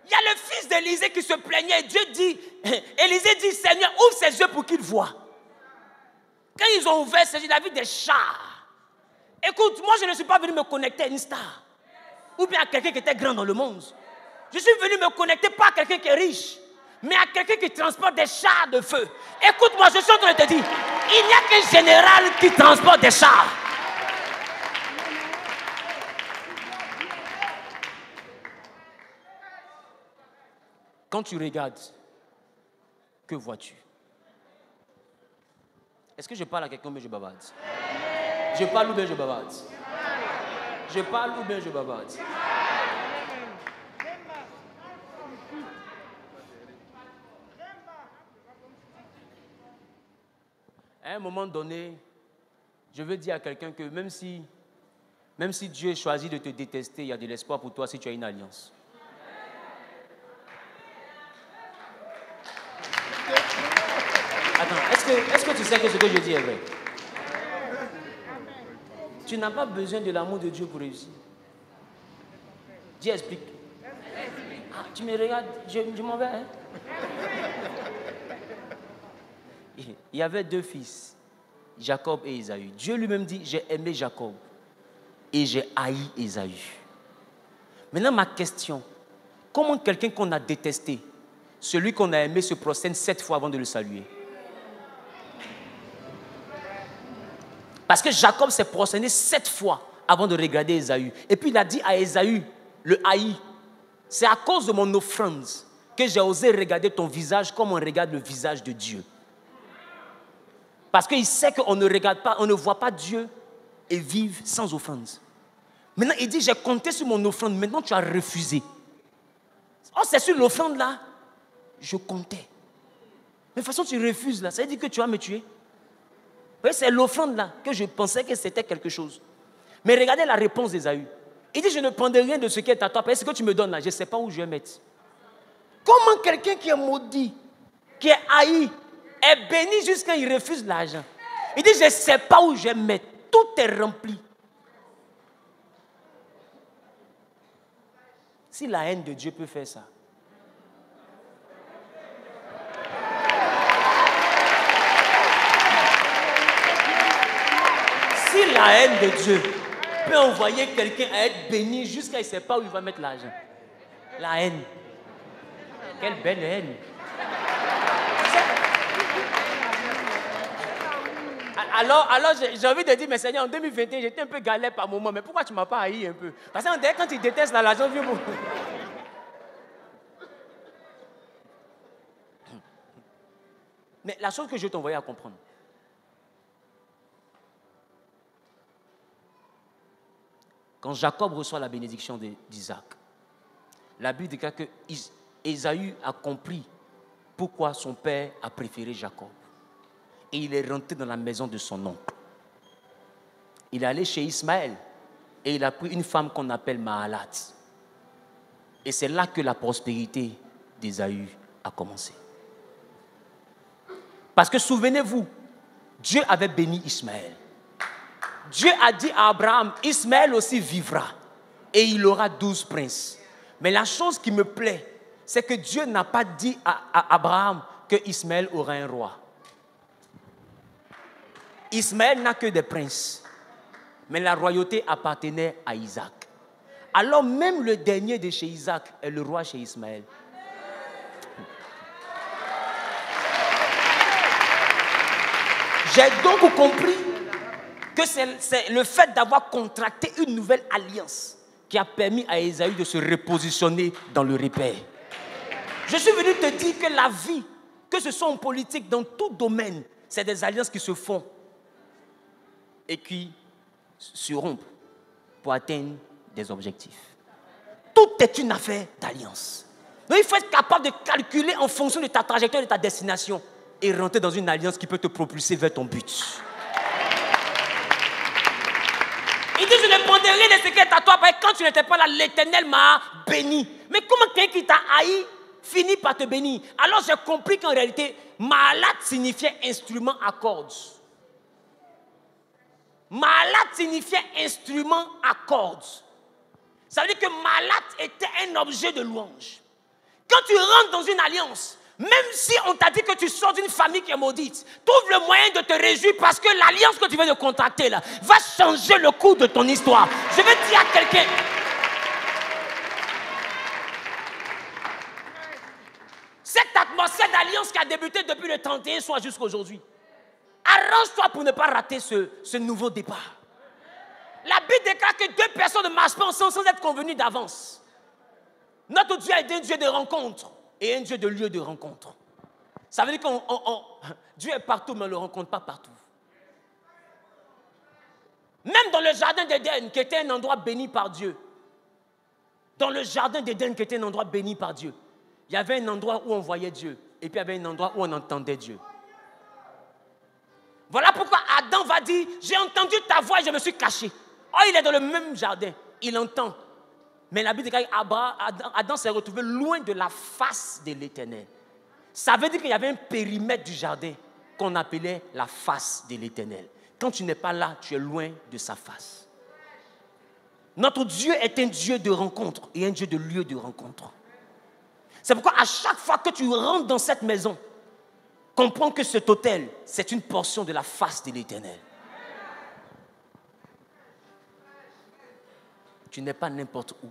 C: Il y a le fils d'Élisée qui se plaignait et Dieu dit, Élisée dit, Seigneur, ouvre ses yeux pour qu'il voie. Quand ils ont ouvert ses yeux, il a vu des chars. Écoute, moi je ne suis pas venu me connecter à une star. Ou bien à quelqu'un qui était grand dans le monde. Je suis venu me connecter pas à quelqu'un qui est riche, mais à quelqu'un qui transporte des chars de feu. Écoute-moi, je suis en train de te dire, il n'y a qu'un général qui transporte des chars. Quand tu regardes, que vois-tu? Est-ce que je parle à quelqu'un ou bien je bavarde? Je parle ou bien je bavarde? Je parle ou bien je bavarde? À un moment donné, je veux dire à quelqu'un que même si Dieu choisit de te détester, il y a de l'espoir pour toi si tu as une alliance. Attends, est-ce que tu sais que ce que je dis est vrai? Tu n'as pas besoin de l'amour de Dieu pour réussir. Dieu explique. Ah, tu me regardes, je m'en vais. Hein? Il y avait deux fils, Jacob et Ésaü. Dieu lui-même dit, j'ai aimé Jacob et j'ai haï Ésaü. Maintenant, ma question, comment quelqu'un qu'on a détesté celui qu'on a aimé se prosterne 7 fois avant de le saluer. Parce que Jacob s'est prosterné 7 fois avant de regarder Ésaü. Et puis il a dit à Ésaü, le haï, c'est à cause de mon offrande que j'ai osé regarder ton visage comme on regarde le visage de Dieu. Parce qu'il sait qu'on ne regarde pas, on ne voit pas Dieu et vivre sans offrande. Maintenant, il dit, j'ai compté sur mon offrande, maintenant tu as refusé. Oh, c'est sur l'offrande là, je comptais. Mais de toute façon, tu refuses là, ça veut dire que tu vas me tuer. Oui, c'est l'offrande là que je pensais que c'était quelque chose. Mais regardez la réponse d'Ésaü. Il dit, je ne prendrai rien de ce qui est à toi. Parce que ce que tu me donnes là, je ne sais pas où je vais mettre. Comment quelqu'un qui est maudit, qui est haï, est béni jusqu'à il refuse l'argent? Il dit, je ne sais pas où je vais mettre. Tout est rempli. Si la haine de Dieu peut faire ça. Si la haine de Dieu peut envoyer quelqu'un à être béni jusqu'à il ne sait pas où il va mettre l'argent. La haine. Quelle belle haine. Alors j'ai envie de dire, mais Seigneur, en 2021, j'étais un peu galère par moment, mais pourquoi tu ne m'as pas haï un peu? Parce que quand tu détestes l'argent, vieux mot. Mais la chose que je vais t'envoyer à comprendre, quand Jacob reçoit la bénédiction d'Isaac, la Bible déclare que Ésaü a compris pourquoi son père a préféré Jacob. Et il est rentré dans la maison de son oncle. Il est allé chez Ismaël et il a pris une femme qu'on appelle Mahalat. Et c'est là que la prospérité d'Ésaü a commencé. Parce que souvenez-vous, Dieu avait béni Ismaël. Dieu a dit à Abraham, Ismaël aussi vivra et il aura 12 princes. Mais la chose qui me plaît, c'est que Dieu n'a pas dit à Abraham que Ismaël aura un roi. Ismaël n'a que des princes, mais la royauté appartenait à Isaac. Alors même le dernier de chez Isaac est le roi chez Ismaël. J'ai donc compris que c'est le fait d'avoir contracté une nouvelle alliance qui a permis à Ésaü de se repositionner dans le repère. Je suis venu te dire que la vie, que ce soit en politique, dans tout domaine, c'est des alliances qui se font et qui se rompent pour atteindre des objectifs. Tout est une affaire d'alliance. Donc il faut être capable de calculer en fonction de ta trajectoire et de ta destination et rentrer dans une alliance qui peut te propulser vers ton but. Il dit, je ne prendrai rien de ce qui est à toi, parce que quand tu n'étais pas là, l'Éternel m'a béni. Mais comment quelqu'un qui t'a haï finit par te bénir? Alors j'ai compris qu'en réalité, Mahalat signifiait instrument à cordes. Mahalat signifiait instrument à cordes. Ça veut dire que Mahalat était un objet de louange. Quand tu rentres dans une alliance, même si on t'a dit que tu sors d'une famille qui est maudite, trouve le moyen de te réjouir parce que l'alliance que tu viens de contracter là va changer le cours de ton histoire. Je vais dire à quelqu'un, cette atmosphère d'alliance qui a débuté depuis le 31 soir jusqu'à aujourd'hui, arrange-toi pour ne pas rater ce nouveau départ. La Bible déclare que 2 personnes ne marchent pas ensemble sans être convenues d'avance. Notre Dieu est un Dieu de rencontre et un Dieu de lieu de rencontre. Ça veut dire que Dieu est partout, mais on ne le rencontre pas partout. Même dans le jardin d'Éden, qui était un endroit béni par Dieu, dans le jardin d'Éden, qui était un endroit béni par Dieu, il y avait un endroit où on voyait Dieu, et puis il y avait un endroit où on entendait Dieu. Voilà pourquoi Adam va dire, j'ai entendu ta voix et je me suis caché. Oh, il est dans le même jardin, il entend. Mais la Bible dit qu'Adam s'est retrouvé loin de la face de l'Éternel. Ça veut dire qu'il y avait un périmètre du jardin qu'on appelait la face de l'Éternel. Quand tu n'es pas là, tu es loin de sa face. Notre Dieu est un Dieu de rencontre et un Dieu de lieu de rencontre. C'est pourquoi à chaque fois que tu rentres dans cette maison, comprends que cet hôtel, c'est une portion de la face de l'Éternel. Tu n'es pas n'importe où.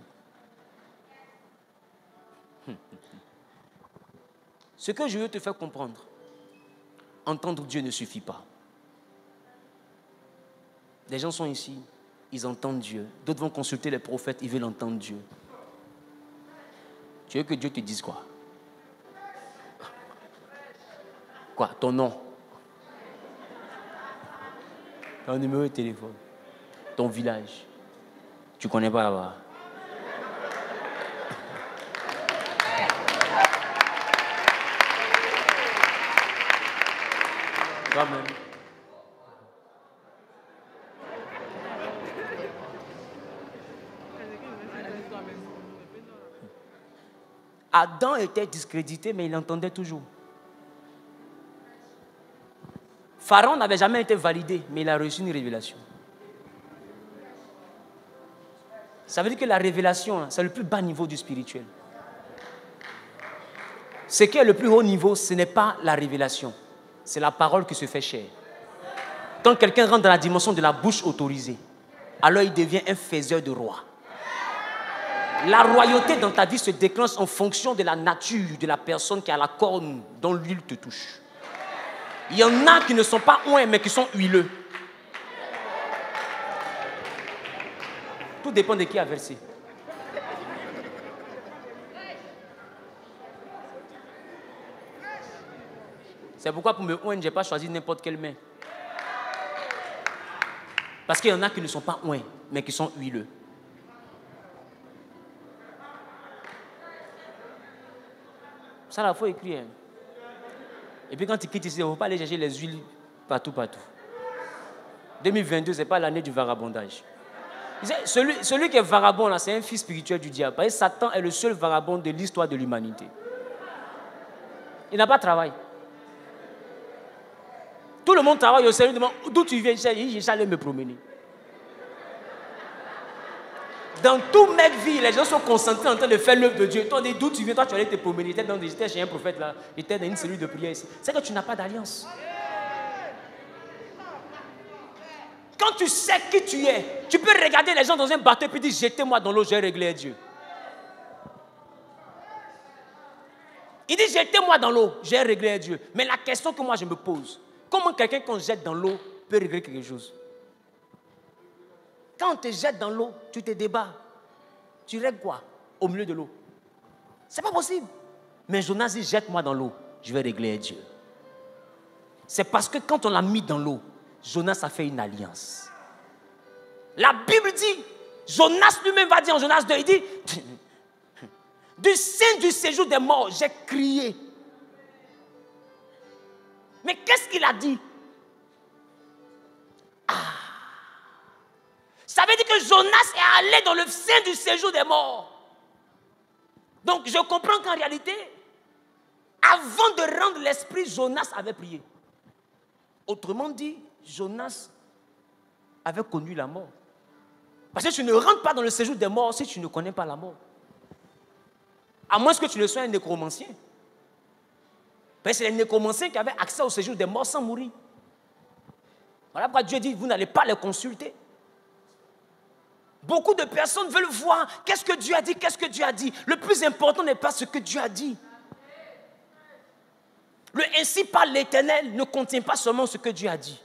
C: Ce que je veux te faire comprendre, entendre Dieu ne suffit pas. Des gens sont ici, ils entendent Dieu. D'autres vont consulter les prophètes, ils veulent entendre Dieu. Tu veux que Dieu te dise quoi? Quoi? Ton nom? Ton numéro de téléphone? Ton village? Tu ne connais pas là-bas? Toi-même. Adam était discrédité, mais il entendait toujours. Pharaon n'avait jamais été validé, mais il a reçu une révélation. Ça veut dire que la révélation, c'est le plus bas niveau du spirituel. Ce qui est le plus haut niveau, ce n'est pas la révélation. C'est la parole qui se fait chair. Quand quelqu'un rentre dans la dimension de la bouche autorisée, alors il devient un faiseur de roi. La royauté dans ta vie se déclenche en fonction de la nature de la personne qui a la corne dont l'huile te touche. Il y en a qui ne sont pas oints, mais qui sont huileux. Tout dépend de qui a versé. C'est pourquoi pour me oindre, je n'ai pas choisi n'importe quelle main. Parce qu'il y en a qui ne sont pas oints, mais qui sont huileux. Ça, il faut écrire. Et puis quand tu quittes ici, il ne faut pas aller chercher les huiles partout. 2022, ce n'est pas l'année du vagabondage. Celui qui est vagabond, là, c'est un fils spirituel du diable. Parce que Satan est le seul vagabond de l'histoire de l'humanité. Il n'a pas de travail. Tout le monde travaille au Seigneur, demande d'où tu viens, j'allais me promener. Dans toute ma vie, les gens sont concentrés en train de faire l'œuvre de Dieu. Toi, d'où tu viens, toi, tu allais te promener. J'étais chez un prophète là, j'étais dans une cellule de prière ici. C'est que tu n'as pas d'alliance. Quand tu sais qui tu es, tu peux regarder les gens dans un bateau et puis dire jetez-moi dans l'eau, j'ai réglé Dieu. Il dit jetez-moi dans l'eau, j'ai réglé Dieu. Mais la question que moi je me pose, comment quelqu'un qu'on jette dans l'eau peut régler quelque chose? Quand on te jette dans l'eau, tu te débats. Tu règles quoi? Au milieu de l'eau. C'est pas possible. Mais Jonas dit jette-moi dans l'eau, je vais régler Dieu. C'est parce que quand on l'a mis dans l'eau, Jonas a fait une alliance. La Bible dit, Jonas lui-même va dire en Jonas 2, il dit, du sein du séjour des morts, j'ai crié. Mais qu'est-ce qu'il a dit? Ça veut dire que Jonas est allé dans le sein du séjour des morts. Donc je comprends qu'en réalité, avant de rendre l'esprit, Jonas avait prié. Autrement dit, Jonas avait connu la mort. Parce que tu ne rentres pas dans le séjour des morts si tu ne connais pas la mort. À moins que tu ne sois un nécromancien. Parce que c'est les nécromanciens qui avaient accès au séjour des morts sans mourir. Voilà pourquoi Dieu dit, vous n'allez pas les consulter. Beaucoup de personnes veulent voir qu'est-ce que Dieu a dit, qu'est-ce que Dieu a dit. Le plus important n'est pas ce que Dieu a dit. Le ainsi par l'Éternel ne contient pas seulement ce que Dieu a dit.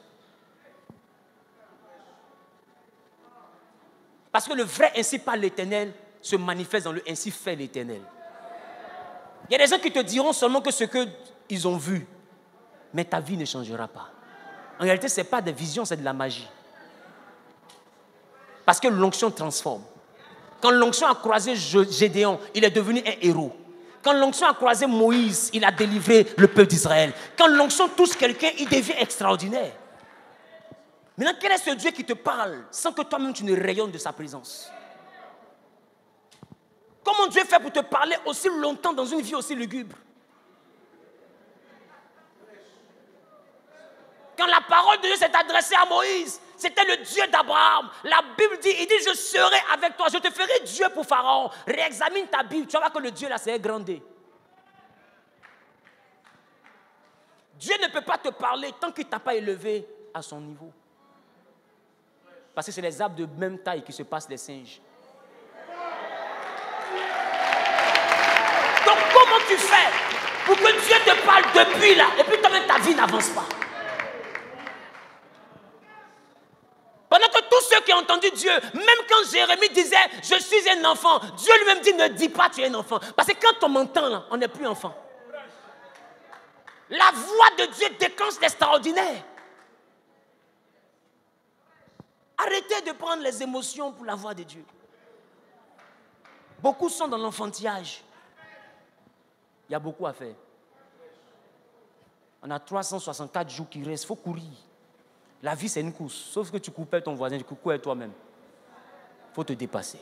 C: Parce que le vrai ainsi par l'Éternel se manifeste dans le ainsi fait l'Éternel. Il y a des gens qui te diront seulement que ce qu'ils ont vu, mais ta vie ne changera pas. En réalité, ce n'est pas des visions, c'est de la magie. Parce que l'onction transforme. Quand l'onction a croisé Gédéon, il est devenu un héros. Quand l'onction a croisé Moïse, il a délivré le peuple d'Israël. Quand l'onction touche quelqu'un, il devient extraordinaire. Maintenant, quel est ce Dieu qui te parle sans que toi-même tu ne rayonnes de sa présence? Comment Dieu fait pour te parler aussi longtemps dans une vie aussi lugubre? Quand la parole de Dieu s'est adressée à Moïse, c'était le Dieu d'Abraham. La Bible dit, il dit, je serai avec toi, je te ferai Dieu pour Pharaon. Réexamine ta Bible, tu vas voir que le Dieu là, c'est grandé. Dieu ne peut pas te parler tant qu'il ne t'a pas élevé à son niveau. Parce que c'est les arbres de même taille qui se passent les singes. Donc comment tu fais pour que Dieu te parle depuis là. Et puis toi-même, ta vie n'avance pas. Pendant que tous ceux qui ont entendu Dieu, même quand Jérémie disait « Je suis un enfant », Dieu lui-même dit « Ne dis pas tu es un enfant ». Parce que quand on m'entend là, on n'est plus enfant. La voix de Dieu déclenche l'extraordinaire. Arrêtez de prendre les émotions pour la voix de Dieu. Beaucoup sont dans l'enfantillage. Il y a beaucoup à faire. On a 364 jours qui restent, il faut courir. La vie, c'est une course. Sauf que tu cours pas ton voisin, tu cours toi-même. Il faut te dépasser.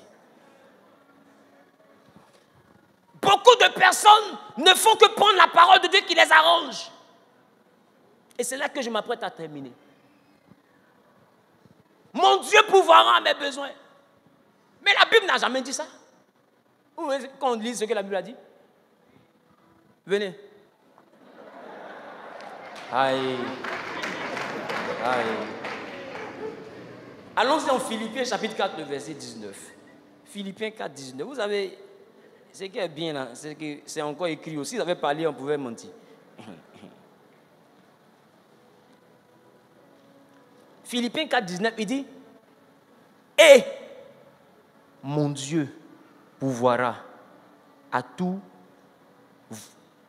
C: Beaucoup de personnes ne font que prendre la parole de Dieu qui les arrange. Et c'est là que je m'apprête à terminer. Mon Dieu pourvoira à mes besoins. Mais la Bible n'a jamais dit ça. Quand on lit ce que la Bible a dit. Venez. Aïe. Aïe. Allons-y en Philippiens chapitre 4, le verset 19. Philippiens 4, 19. Vous savez, ce qui est bien là, c'est que c'est encore écrit aussi. S'ils avaient parlé, on pouvait mentir. Philippiens 4, 19, il dit « Et mon Dieu pourvoira à tous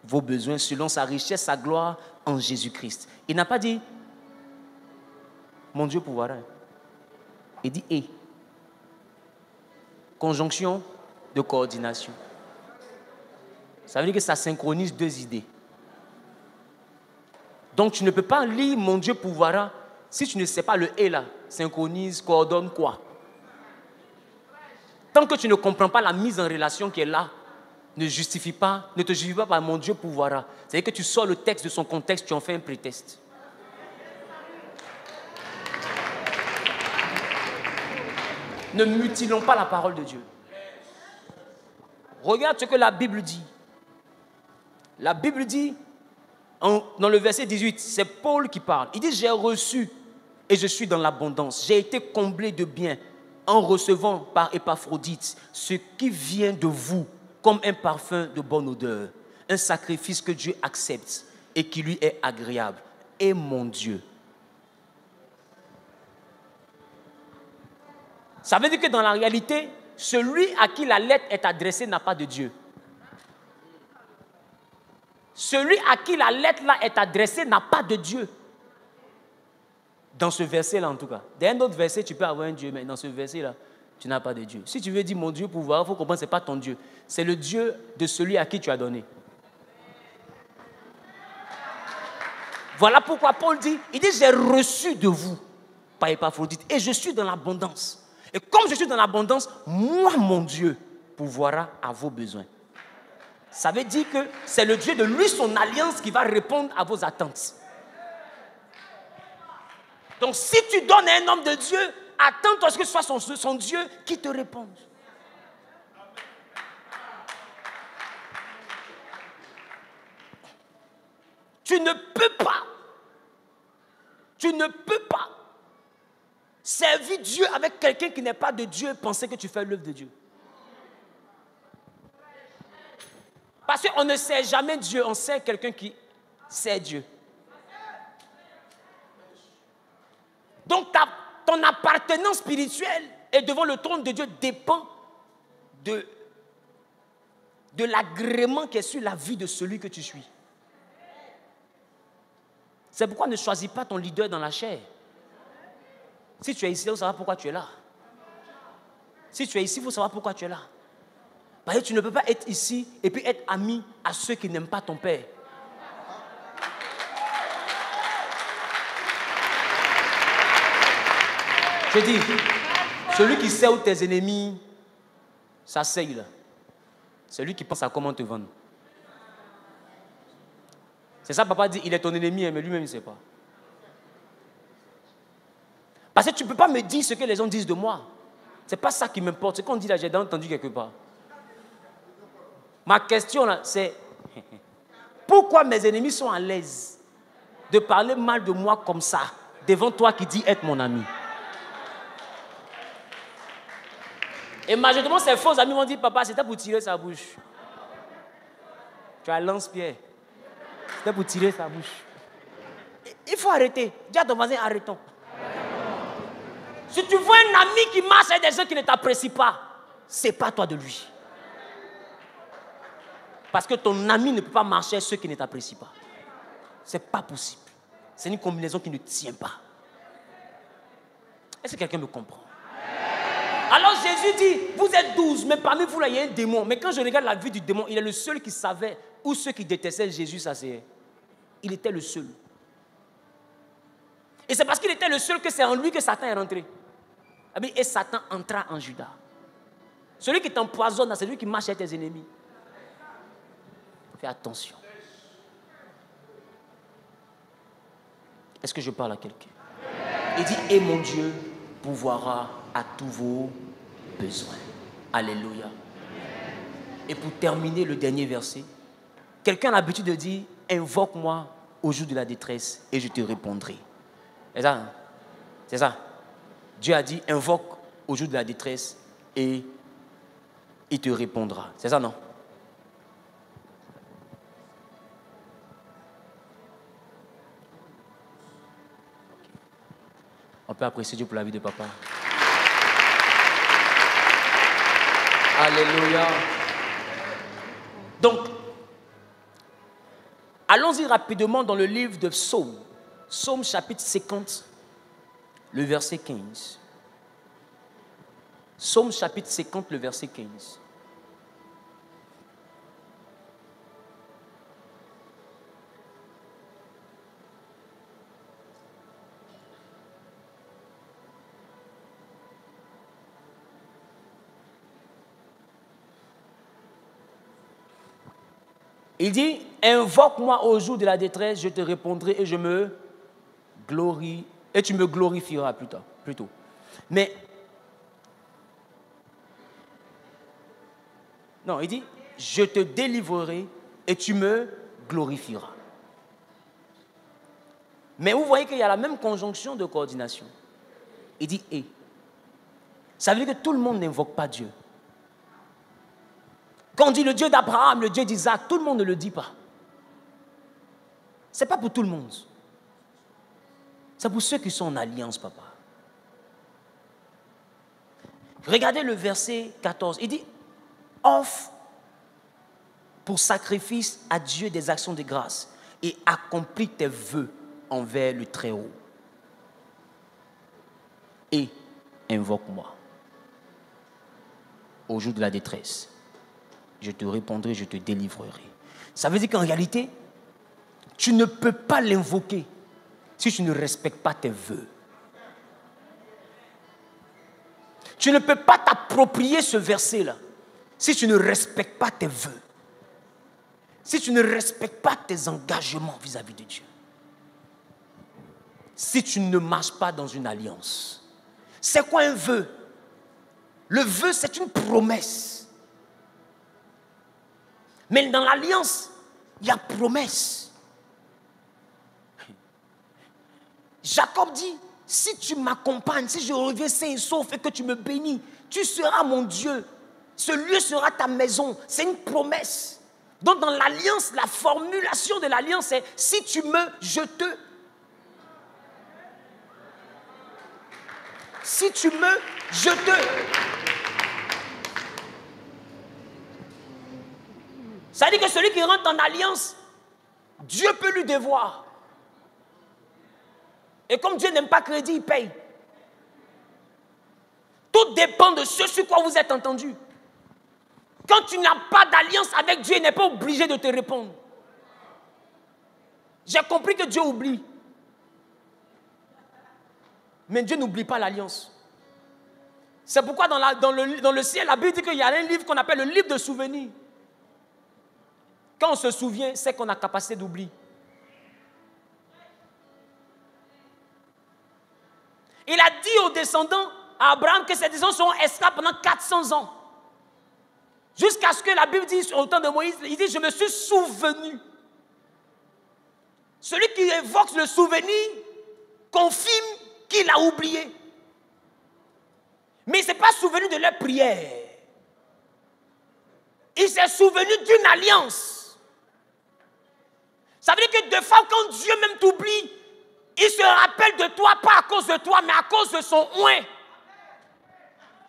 C: vos besoins selon sa richesse, sa gloire en Jésus-Christ. » Il n'a pas dit « Mon Dieu pourvoira ». Il dit « Et ». Conjonction de coordination. Ça veut dire que ça synchronise deux idées. Donc tu ne peux pas lire « Mon Dieu pourvoira » si tu ne sais pas le « et » là. Synchronise, coordonne quoi? Tant que tu ne comprends pas la mise en relation qui est là, ne te justifie pas par mon Dieu pourvoira. C'est-à-dire que tu sors le texte de son contexte, tu en fais un prétexte. Ne mutilons pas la parole de Dieu. Regarde ce que la Bible dit. La Bible dit, dans le verset 18, c'est Paul qui parle. Il dit, j'ai reçu et je suis dans l'abondance. J'ai été comblé de biens en recevant par Épaphrodite ce qui vient de vous comme un parfum de bonne odeur, un sacrifice que Dieu accepte et qui lui est agréable. Et mon Dieu. Ça veut dire que dans la réalité, celui à qui la lettre est adressée n'a pas de Dieu. Celui à qui la lettre là est adressée n'a pas de Dieu. Dans ce verset-là, en tout cas. Dans un autre verset, tu peux avoir un Dieu, mais dans ce verset-là, tu n'as pas de Dieu. Si tu veux dire mon Dieu pouvoir, il faut comprendre que ce n'est pas ton Dieu. C'est le Dieu de celui à qui tu as donné. Voilà pourquoi Paul dit, il dit, j'ai reçu de vous, par Épaphrodite, et je suis dans l'abondance. Et comme je suis dans l'abondance, moi, mon Dieu, pourvoira à vos besoins. Ça veut dire que c'est le Dieu de lui, son alliance, qui va répondre à vos attentes. Donc, si tu donnes à un homme de Dieu, attends-toi à ce que ce soit son Dieu qui te réponde. Tu ne peux pas servir Dieu avec quelqu'un qui n'est pas de Dieu et penser que tu fais l'œuvre de Dieu. Parce qu'on ne sait jamais Dieu, on sait quelqu'un qui sait Dieu. Donc ton appartenance spirituelle et devant le trône de Dieu dépend de l'agrément qui est sur la vie de celui que tu suis. C'est pourquoi ne choisis pas ton leader dans la chair. Si tu es ici, il faut savoir pourquoi tu es là. Si tu es ici, il faut savoir pourquoi tu es là. Parce que tu ne peux pas être ici et puis être ami à ceux qui n'aiment pas ton père. Je dis, celui qui sait où tes ennemis, ça sait là. Celui qui pense à comment te vendre. C'est ça, papa dit, il est ton ennemi, mais lui-même, il ne sait pas. Parce que tu ne peux pas me dire ce que les gens disent de moi. Ce n'est pas ça qui m'importe. Ce qu'on dit là, j'ai entendu quelque part. Ma question là, c'est pourquoi mes ennemis sont à l'aise de parler mal de moi comme ça, devant toi qui dis être mon ami? Et majoritairement, ces faux amis m'ont dit, papa, c'était pour tirer sa bouche. Tu as lance-pierre. C'était pour tirer sa bouche. Il faut arrêter. Dis à ton voisin, arrêtons. Si tu vois un ami qui marche avec des gens qui ne t'apprécient pas, sépare-toi de lui. Parce que ton ami ne peut pas marcher avec ceux qui ne t'apprécient pas. Ce n'est pas possible. C'est une combinaison qui ne tient pas. Est-ce que quelqu'un me comprend? Alors Jésus dit, vous êtes 12, mais parmi vous là, il y a un démon. Mais quand je regarde la vie du démon, il est le seul qui savait où ceux qui détestaient Jésus s'asseyaient. Il était le seul. Et c'est parce qu'il était le seul que c'est en lui que Satan est rentré. Et Satan entra en Judas. Celui qui t'empoisonne, c'est lui qui marche avec tes ennemis. Fais attention. Est-ce que je parle à quelqu'un? Il dit, et mon Dieu pourvoira à tous vos besoins. Alléluia. Et pour terminer le dernier verset, quelqu'un a l'habitude de dire, invoque-moi au jour de la détresse et je te répondrai. C'est ça, hein? C'est ça. Dieu a dit, invoque au jour de la détresse et il te répondra. C'est ça, non? On peut apprécier Dieu pour la vie de papa. Alléluia. Donc, allons-y rapidement dans le livre de Psaume. Psaume chapitre 50, le verset 15. Psaume chapitre 50, le verset 15. Il dit, invoque-moi au jour de la détresse, je te répondrai et je me glorifie, et tu me glorifieras plutôt. Mais, non, il dit, je te délivrerai et tu me glorifieras. Mais vous voyez qu'il y a la même conjonction de coordination. Il dit, et. Ça veut dire que tout le monde n'invoque pas Dieu. Quand on dit le Dieu d'Abraham, le Dieu d'Isaac, tout le monde ne le dit pas. Ce n'est pas pour tout le monde. C'est pour ceux qui sont en alliance, papa. Regardez le verset 14. Il dit, offre pour sacrifice à Dieu des actions de grâce et accomplis tes vœux envers le Très-Haut. Et invoque-moi au jour de la détresse. Je te répondrai, je te délivrerai. Ça veut dire qu'en réalité, tu ne peux pas l'invoquer si tu ne respectes pas tes vœux. Tu ne peux pas t'approprier ce verset-là si tu ne respectes pas tes vœux. Si tu ne respectes pas tes engagements vis-à-vis de Dieu. Si tu ne marches pas dans une alliance. C'est quoi un vœu? Le vœu, c'est une promesse. Mais dans l'alliance, il y a promesse. Jacob dit, si tu m'accompagnes, si je reviens sain et sauf et que tu me bénis, tu seras mon Dieu. Ce lieu sera ta maison. C'est une promesse. Donc dans l'alliance, la formulation de l'alliance est, si tu me, je te. Si tu me, je te. Ça veut dire que celui qui rentre en alliance, Dieu peut lui devoir. Et comme Dieu n'aime pas crédit, il paye. Tout dépend de ce sur quoi vous êtes entendu. Quand tu n'as pas d'alliance avec Dieu, il n'est pas obligé de te répondre. J'ai compris que Dieu oublie. Mais Dieu n'oublie pas l'alliance. C'est pourquoi dans le ciel, la Bible dit qu'il y a un livre qu'on appelle le livre de souvenirs. Quand on se souvient, c'est qu'on a capacité d'oubli. Il a dit aux descendants, à Abraham, que ses descendants seront esclaves pendant 400 ans. Jusqu'à ce que la Bible dise, au temps de Moïse, il dit, je me suis souvenu. Celui qui évoque le souvenir confirme qu'il a oublié. Mais il ne s'est pas souvenu de leur prière. Il s'est souvenu d'une alliance. Ça veut dire que des fois, quand Dieu même t'oublie, il se rappelle de toi, pas à cause de toi, mais à cause de son oint.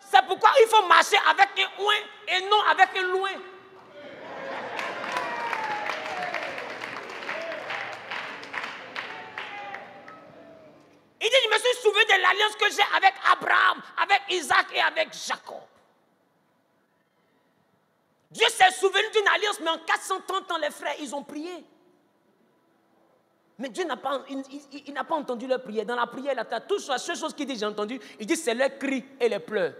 C: C'est pourquoi il faut marcher avec un oint et non avec un loin. Il dit, je me suis souvenu de l'alliance que j'ai avec Abraham, avec Isaac et avec Jacob. Dieu s'est souvenu d'une alliance, mais en 430 ans, les frères, ils ont prié. Mais Dieu n'a pas, il n'a pas entendu leur prière. Dans la prière, il a tout la seule chose qu'il dit, j'ai entendu, il dit, c'est leurs cris et les pleurs.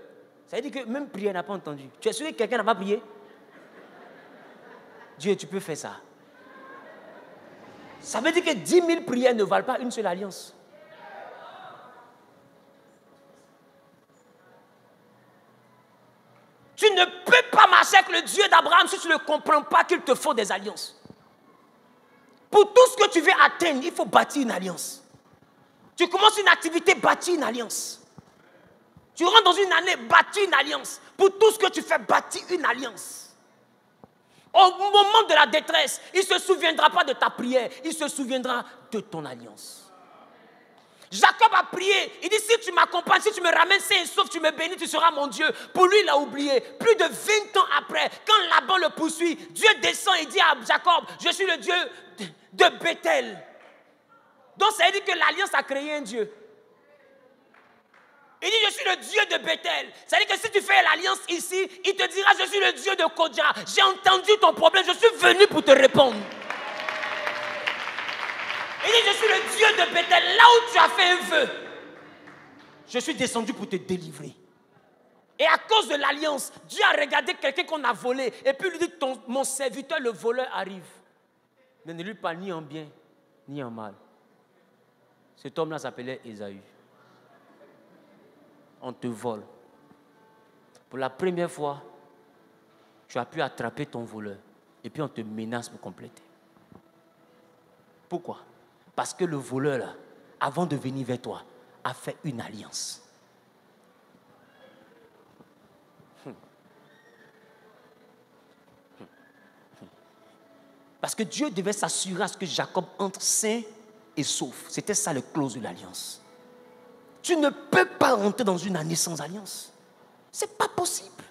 C: Ça veut dire que même prière n'a pas entendu. Tu es sûr que quelqu'un n'a pas prié? Dieu, tu peux faire ça. Ça veut dire que 10 000 prières ne valent pas une seule alliance. Tu ne peux pas marcher avec le Dieu d'Abraham si tu ne comprends pas qu'il te faut des alliances. Pour tout ce que tu veux atteindre, il faut bâtir une alliance. Tu commences une activité, bâtis une alliance. Tu rentres dans une année, bâtis une alliance. Pour tout ce que tu fais, bâtis une alliance. Au moment de la détresse, il ne se souviendra pas de ta prière, il se souviendra de ton alliance. Jacob a prié, il dit, si tu m'accompagnes, si tu me ramènes sain et sauf, tu me bénis, tu seras mon Dieu. Pour lui, il a oublié. Plus de 20 ans après, quand Laban le poursuit, Dieu descend et dit à Jacob, je suis le Dieu de Bethel. Donc ça veut dire que l'alliance a créé un Dieu. Il dit, je suis le Dieu de Bethel. Ça veut dire que si tu fais l'alliance ici, il te dira, je suis le Dieu de Kodja. J'ai entendu ton problème, je suis venu pour te répondre. Il dit, je suis le Dieu de Bethel. Là où tu as fait un vœu, je suis descendu pour te délivrer. Et à cause de l'alliance, Dieu a regardé quelqu'un qu'on a volé. Et puis il lui dit, mon serviteur, le voleur, arrive. Mais ne lui parle ni en bien, ni en mal. Cet homme-là s'appelait Ésaü. On te vole. Pour la première fois, tu as pu attraper ton voleur. Et puis on te menace pour compléter. Pourquoi? Parce que le voleur, là, avant de venir vers toi, a fait une alliance. Parce que Dieu devait s'assurer à ce que Jacob entre sain et sauf. C'était ça le clause de l'alliance. Tu ne peux pas rentrer dans une année sans alliance. C'est pas possible.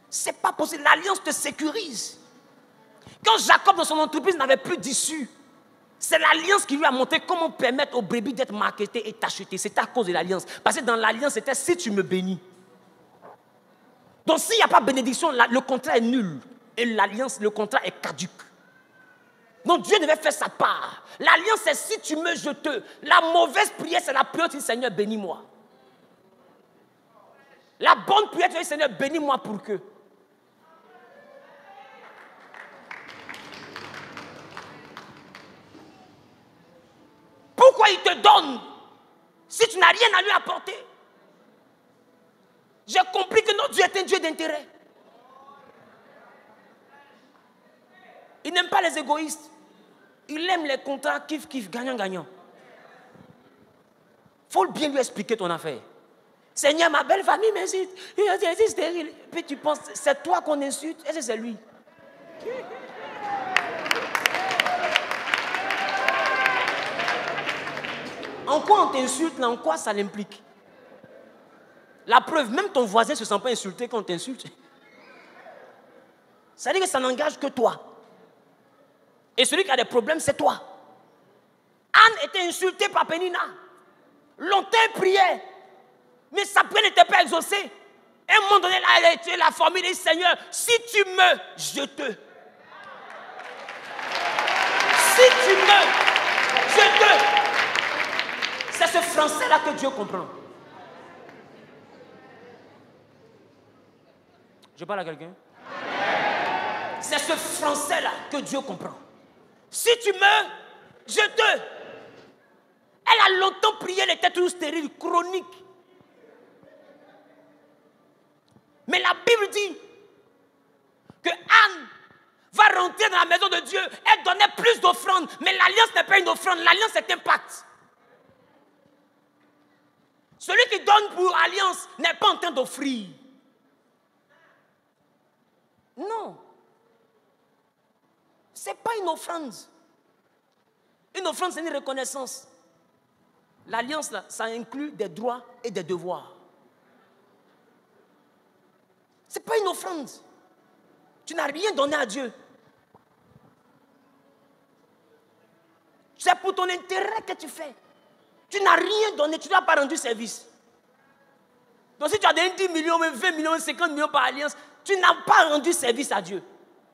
C: C'est pas possible. L'alliance te sécurise. Quand Jacob dans son entreprise n'avait plus d'issue, c'est l'alliance qui lui a montré comment permettre aux brebis d'être marketées et t'acheter. C'était à cause de l'alliance. Parce que dans l'alliance, c'était si tu me bénis. Donc s'il n'y a pas bénédiction, le contrat est nul. Et l'alliance, le contrat est caduc. Donc Dieu devait faire sa part. L'alliance, c'est si tu me je te. La mauvaise prière, c'est la prière du Seigneur, bénis-moi. La bonne prière, c'est Seigneur, bénis-moi pour que. Pourquoi il te donne si tu n'as rien à lui apporter? J'ai compris que notre Dieu est un Dieu d'intérêt. Il n'aime pas les égoïstes. Il aime les contrats kiff, gagnant. Il faut bien lui expliquer ton affaire. Seigneur, ma belle famille m'insulte. C'est stérile. Puis tu penses, c'est toi qu'on insulte, et c'est lui. En quoi on t'insulte, là, en quoi ça l'implique? La preuve, même ton voisin ne se sent pas insulté quand on t'insulte. Ça veut dire que ça n'engage que toi. Et celui qui a des problèmes, c'est toi. Anne était insultée par Pénina. Longtemps elle priait. Mais sa prière n'était pas exaucée. Et à un moment donné, là, elle a été la famille des Seigneur. Si tu me, je te. Si tu me, je te. C'est ce français-là que Dieu comprend. Je parle à quelqu'un? C'est ce français-là que Dieu comprend. Si tu meurs, je te. Elle a longtemps prié, elle était toujours stérile, chronique. Mais la Bible dit que Anne va rentrer dans la maison de Dieu. Elle donnait plus d'offrandes. Mais l'alliance n'est pas une offrande, l'alliance est un pacte. Celui qui donne pour alliance n'est pas en train d'offrir. Non. Ce n'est pas une offrande. Une offrande, c'est une reconnaissance. L'alliance, là, ça inclut des droits et des devoirs. Ce n'est pas une offrande. Tu n'as rien donné à Dieu. C'est pour ton intérêt que tu fais. Tu n'as rien donné, tu n'as pas rendu service. Donc si tu as donné 10 millions, 20 millions, 50 millions par alliance, tu n'as pas rendu service à Dieu.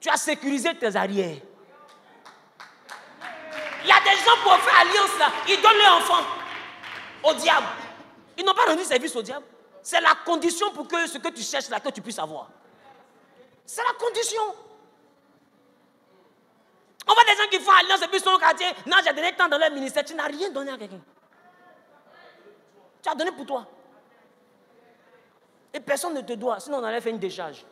C: Tu as sécurisé tes arrières. Il y a des gens pour faire alliance là, ils donnent leurs enfants au diable. Ils n'ont pas rendu service au diable. C'est la condition pour que ce que tu cherches là, que tu puisses avoir. C'est la condition. On voit des gens qui font alliance et puis sont au quartier. Non, j'ai donné tant dans leur ministère. Tu n'as rien donné à quelqu'un. Tu as donné pour toi. Et personne ne te doit, sinon on allait faire une décharge.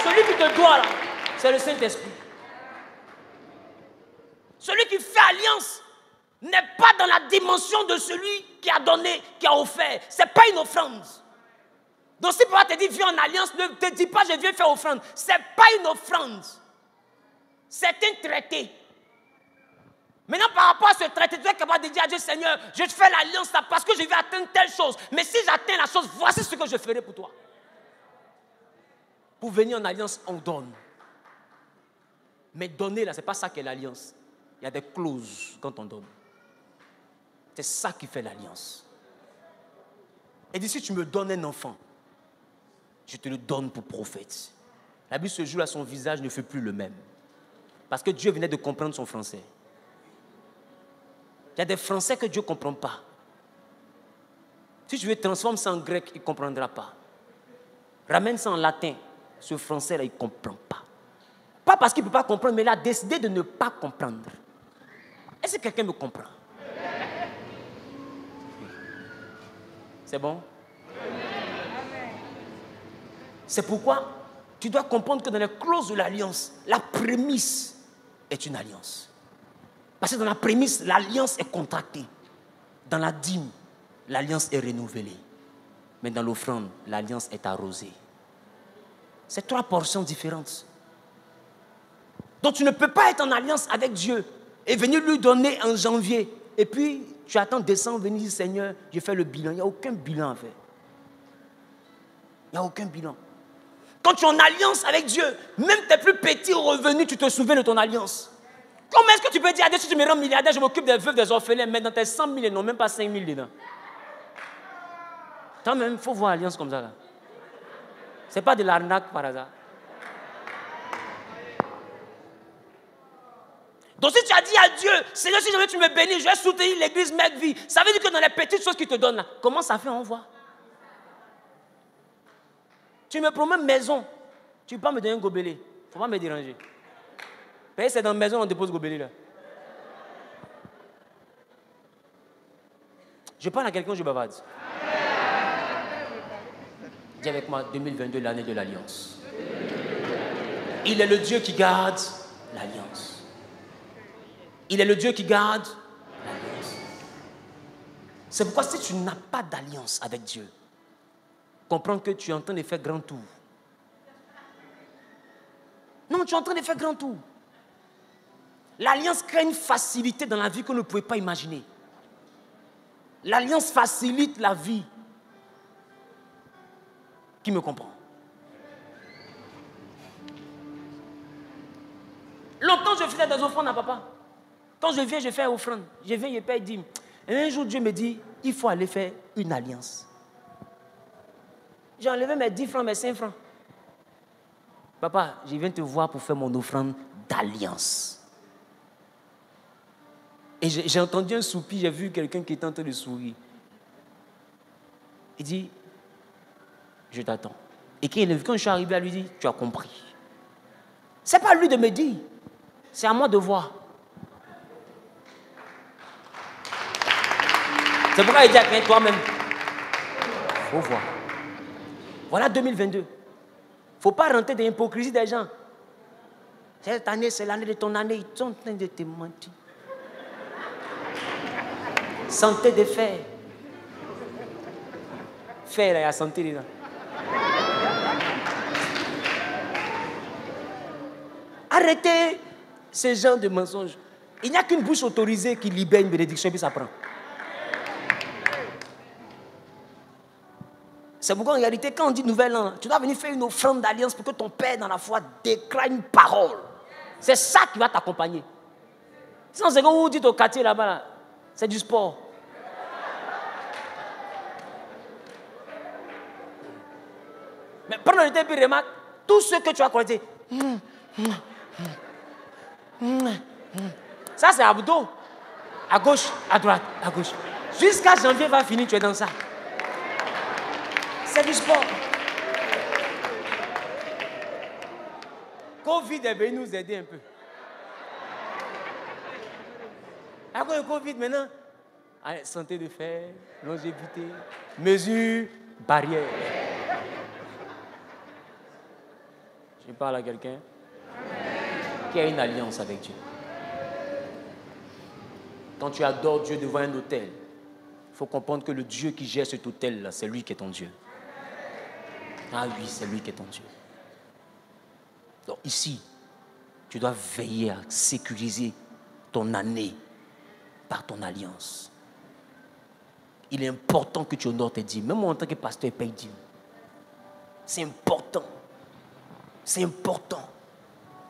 C: Celui qui te doit là, c'est le Saint-Esprit. Celui qui fait alliance n'est pas dans la dimension de celui qui a donné, qui a offert. Ce n'est pas une offrande. Donc si papa te dit viens en alliance, ne te dis pas je viens faire offrande. Ce n'est pas une offrande. C'est un traité. Maintenant par rapport à ce traité, tu es capable de dire à Dieu Seigneur, je te fais l'alliance là parce que je vais atteindre telle chose. Mais si j'atteins la chose, voici ce que je ferai pour toi. Pour venir en alliance, on donne. Mais donner là, ce n'est pas ça qui est l'alliance. Il y a des clauses quand on donne. C'est ça qui fait l'alliance. Et dit, si tu me donnes un enfant, je te le donne pour prophète. La Bible, ce jour-là, son visage ne fait plus le même. Parce que Dieu venait de comprendre son français. Il y a des français que Dieu ne comprend pas. Si tu veux transformer ça en grec, il ne comprendra pas. Ramène ça en latin. Ce français-là, il ne comprend pas. Pas parce qu'il ne peut pas comprendre, mais il a décidé de ne pas comprendre. Est-ce que quelqu'un me comprend? C'est bon? C'est pourquoi tu dois comprendre que dans les clauses de l'alliance, la prémisse est une alliance. Parce que dans la prémisse, l'alliance est contractée. Dans la dîme, l'alliance est renouvelée. Mais dans l'offrande, l'alliance est arrosée. C'est 3 portions différentes. Donc tu ne peux pas être en alliance avec Dieu et venir lui donner en janvier. Et puis tu attends décembre, venir dire Seigneur, je fais le bilan. Il n'y a aucun bilan à faire. Il n'y a aucun bilan. Quand tu es en alliance avec Dieu, même tes plus petits revenus, tu te souviens de ton alliance. Comment est-ce que tu peux dire à Dieu, si tu me rends milliardaire, je m'occupe des veuves, des orphelins, mais dans tes 100 000, ils n'ont même pas 5 000 dedans. Toi-même, il faut voir l'alliance comme ça. Ce n'est pas de l'arnaque par hasard. Donc si tu as dit à Dieu, Seigneur, si jamais tu me bénis, je vais soutenir l'église Mettre Vie. Ça veut dire que dans les petites choses qu'il te donne là, comment ça fait, on voit. Tu me promets une maison, tu ne peux pas me donner un gobelet. Il ne faut pas me déranger. C'est dans la maison qu'on dépose le gobelet là. Je parle à quelqu'un, je bavarde. Dis avec moi, 2022, l'année de l'alliance. Il est le Dieu qui garde l'alliance. Il est le Dieu qui garde l'alliance. C'est pourquoi si tu n'as pas d'alliance avec Dieu, comprends que tu es en train de faire grand tour. Non, tu es en train de faire grand tour. L'alliance crée une facilité dans la vie que vous ne pouvez pas imaginer. L'alliance facilite la vie. Qui me comprend? Longtemps, je faisais des offrandes à papa. Quand je viens, je fais offrande. Je viens, je paye dîme. Et un jour, Dieu me dit, il faut aller faire une alliance. J'ai enlevé mes 10 francs, mes 5 francs. Papa, je viens te voir pour faire mon offrande d'alliance. Et j'ai entendu un soupir, j'ai vu quelqu'un qui était en train de sourire. Il dit, je t'attends. Et quand je suis arrivé à lui dire, tu as compris. Ce n'est pas à lui de me dire, c'est à moi de voir. C'est pourquoi il dit à toi-même, il faut voir. Voilà 2022. Il ne faut pas rentrer dans l'hypocrisie des gens. Cette année, c'est l'année de ton année. Ils sont en train de te mentir. Santé de fer. Fer, là, il y a santé dedans. Arrêtez ce genre de mensonges. Il n'y a qu'une bouche autorisée qui libère une bénédiction et puis ça prend. C'est pourquoi en réalité, quand on dit nouvel an, tu dois venir faire une offrande d'alliance pour que ton père dans la foi déclare une parole. C'est ça qui va t'accompagner. Sinon, c'est comme vous dites au quartier là-bas, là, c'est du sport. Mais prends le temps et puis remarque, tout ce que tu as croisé, ça c'est abdos. À gauche, à droite, à gauche. Jusqu'à janvier va finir, tu es dans ça. C'est du sport. Covid est venu nous aider un peu. Après le Covid, maintenant, santé de fer, longévité, mesures, barrières. Je parle à quelqu'un qui a une alliance avec Dieu. Quand tu adores Dieu devant un autel, il faut comprendre que le Dieu qui gère cet autel-là, c'est lui qui est ton Dieu. Ah oui, c'est lui qui est ton Dieu. Donc ici, tu dois veiller à sécuriser ton année par ton alliance. Il est important que tu honores tes dîmes. Même moi, en tant que pasteur, paye dîmes. C'est important. C'est important.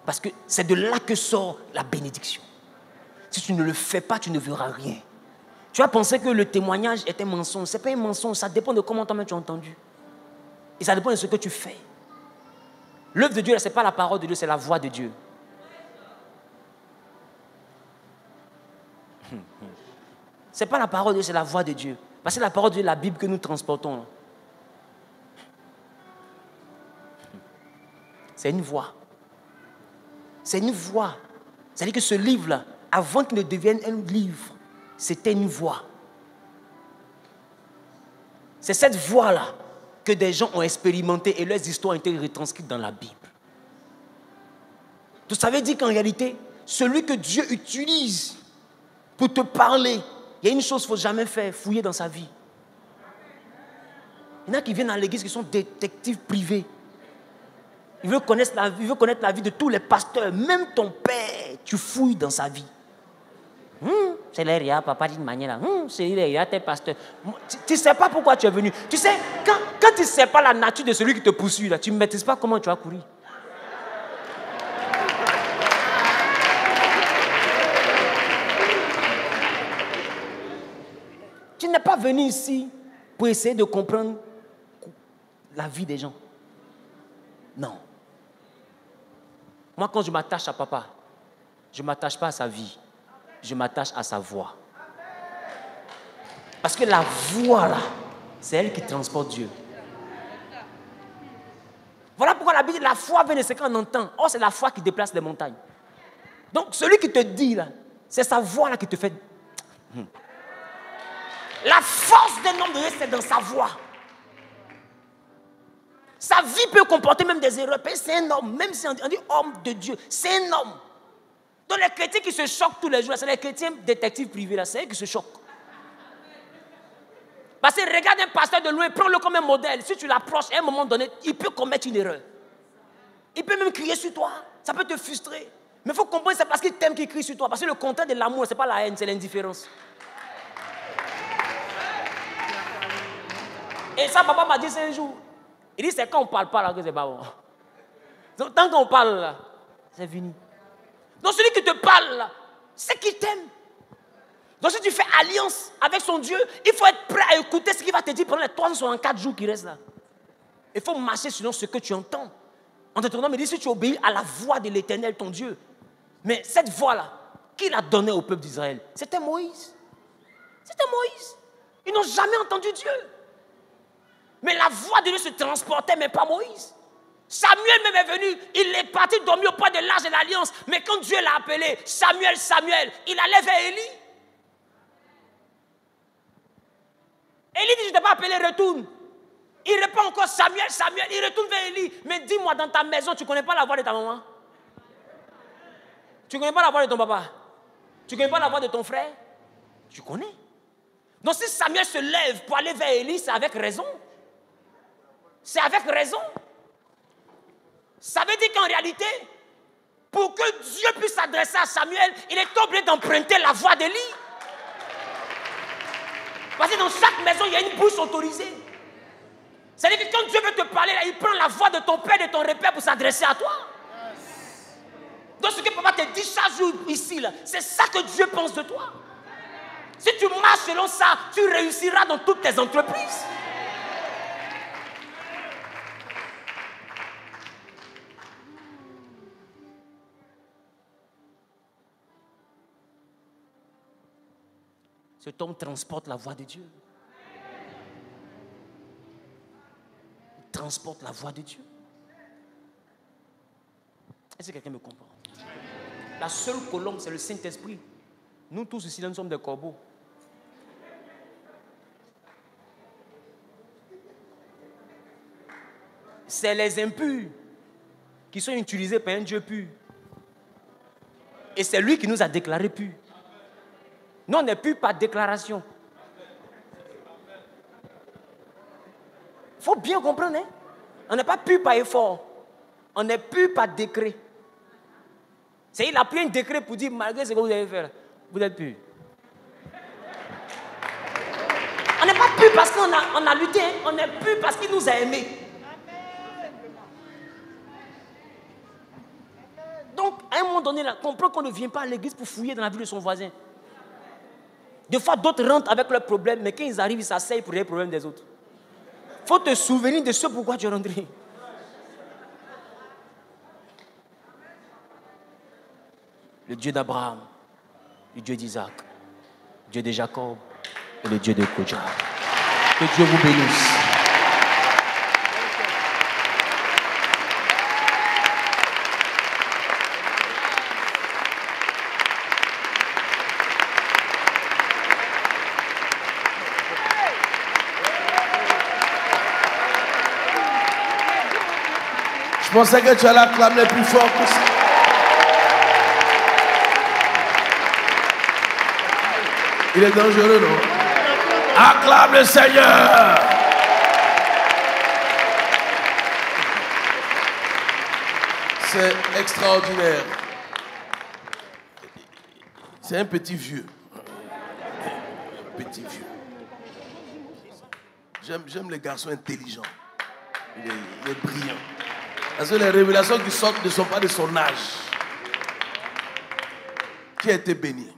C: Parce que c'est de là que sort la bénédiction. Si tu ne le fais pas, tu ne verras rien. Tu vas penser que le témoignage est un mensonge. Ce n'est pas un mensonge, ça dépend de comment toi-même tu as entendu. Et ça dépend de ce que tu fais. L'œuvre de Dieu, ce n'est pas la parole de Dieu, c'est la voix de Dieu. Ce n'est pas la parole de Dieu, c'est la voix de Dieu. Parce que la parole de Dieu, la Bible que nous transportons. C'est une voix. C'est une voix. C'est-à-dire que ce livre-là, avant qu'il ne devienne un livre, c'était une voix. C'est cette voix-là que des gens ont expérimenté et leurs histoires ont été retranscrites dans la Bible. Tout ça veut dire qu'en réalité, celui que Dieu utilise pour te parler, il y a une chose qu'il ne faut jamais faire, fouiller dans sa vie. Il y en a qui viennent à l'église qui sont détectives privés. Ils veulent connaître la vie de tous les pasteurs. Même ton père, tu fouilles dans sa vie. C'est l'air, papa d'une manière là. C'est l'air, t'es pasteur. Tu ne sais pas pourquoi tu es venu. Tu sais, quand tu ne sais pas la nature de celui qui te poursuit, là, tu ne maîtrises pas comment tu vas courir. Tu n'es pas venu ici pour essayer de comprendre la vie des gens. Non. Moi, quand je m'attache à papa, je ne m'attache pas à sa vie. Je m'attache à sa voix. Parce que la voix, là, c'est elle qui transporte Dieu. Voilà pourquoi la Bible dit la foi vient de ce qu'on entend. Or, c'est la foi qui déplace les montagnes. Donc, celui qui te dit, là, c'est sa voix là qui te fait... La force d'un homme de Dieu, c'est dans sa voix. Sa vie peut comporter même des erreurs. C'est un homme, même si on dit homme de Dieu, c'est un homme. Donc les chrétiens qui se choquent tous les jours, c'est les chrétiens détectives privés, là, c'est eux qui se choquent. Parce que regarde un pasteur de loin, prends-le comme un modèle. Si tu l'approches, à un moment donné, il peut commettre une erreur. Il peut même crier sur toi. Ça peut te frustrer. Mais il faut comprendre que c'est parce qu'il t'aime qu'il crie sur toi. Parce que le contraire de l'amour, ce n'est pas la haine, c'est l'indifférence. Et ça, papa m'a dit ça un jour. Il dit, c'est quand on ne parle pas là que c'est pas bon. Donc, tant qu'on parle là, c'est fini. Donc celui qui te parle là, c'est qu'il t'aime. Donc si tu fais alliance avec son Dieu, il faut être prêt à écouter ce qu'il va te dire pendant les 364 jours qui restent là. Il faut marcher selon ce que tu entends. En te tournant, me dit, si tu obéis à la voix de l'Éternel, ton Dieu. Mais cette voix-là, qui l'a donnée au peuple d'Israël? C'était Moïse. C'était Moïse. Ils n'ont jamais entendu Dieu. Mais la voix de Dieu se transportait, mais pas Moïse. Samuel même est venu, il est parti dormir au point de l'arche de l'alliance. Mais quand Dieu l'a appelé, Samuel, Samuel, il allait vers Élie. Élie dit, je ne t'ai pas appelé, retourne. Il répond encore, Samuel, Samuel, il retourne vers Élie. Mais dis-moi, dans ta maison, tu ne connais pas la voix de ta maman? Tu ne connais pas la voix de ton papa? Tu ne connais pas la voix de ton frère? Tu connais. Donc si Samuel se lève pour aller vers Élie, c'est avec raison. C'est avec raison. Ça veut dire qu'en réalité, pour que Dieu puisse s'adresser à Samuel, il est obligé d'emprunter la voix d'Élie. Parce que dans chaque maison, il y a une bouche autorisée. C'est-à-dire que quand Dieu veut te parler, là, il prend la voix de ton père et de ton repère pour s'adresser à toi. Donc ce que papa te dit chaque jour ici, c'est ça que Dieu pense de toi. Si tu marches selon ça, tu réussiras dans toutes tes entreprises. Cet homme transporte la voix de Dieu. Il transporte la voix de Dieu. Est-ce que quelqu'un me comprend? La seule colombe, c'est le Saint-Esprit. Nous tous ici, nous sommes des corbeaux. C'est les impurs qui sont utilisés par un Dieu pur. Et c'est lui qui nous a déclarés purs. Nous, on n'est plus par déclaration. Il faut bien comprendre, hein? On n'est pas plus par effort. On n'est plus par décret. C'est il a pris un décret pour dire, malgré ce que vous avez fait, vous êtes plus. On n'est pas plus parce qu'on a lutté, hein? On n'est plus parce qu'il nous a aimés. Donc, à un moment donné, comprends qu'on ne vient pas à l'église pour fouiller dans la vie de son voisin. Des fois, d'autres rentrent avec leurs problèmes, mais quand ils arrivent, ils s'asseyent pour les problèmes des autres. Il faut te souvenir de ce pourquoi tu es rentré. Le Dieu d'Abraham, le Dieu d'Isaac, le Dieu de Jacob et le Dieu de Kodja. Que Dieu vous bénisse.
A: Je pensais que tu allais acclamer plus fort que ça. Il est dangereux, non? Acclame le Seigneur. C'est extraordinaire. C'est un petit vieux. Un petit vieux. J'aime les garçons intelligents. Il est brillant. Parce que les révélations qui sortent ne sont pas de son âge. Qui a été béni?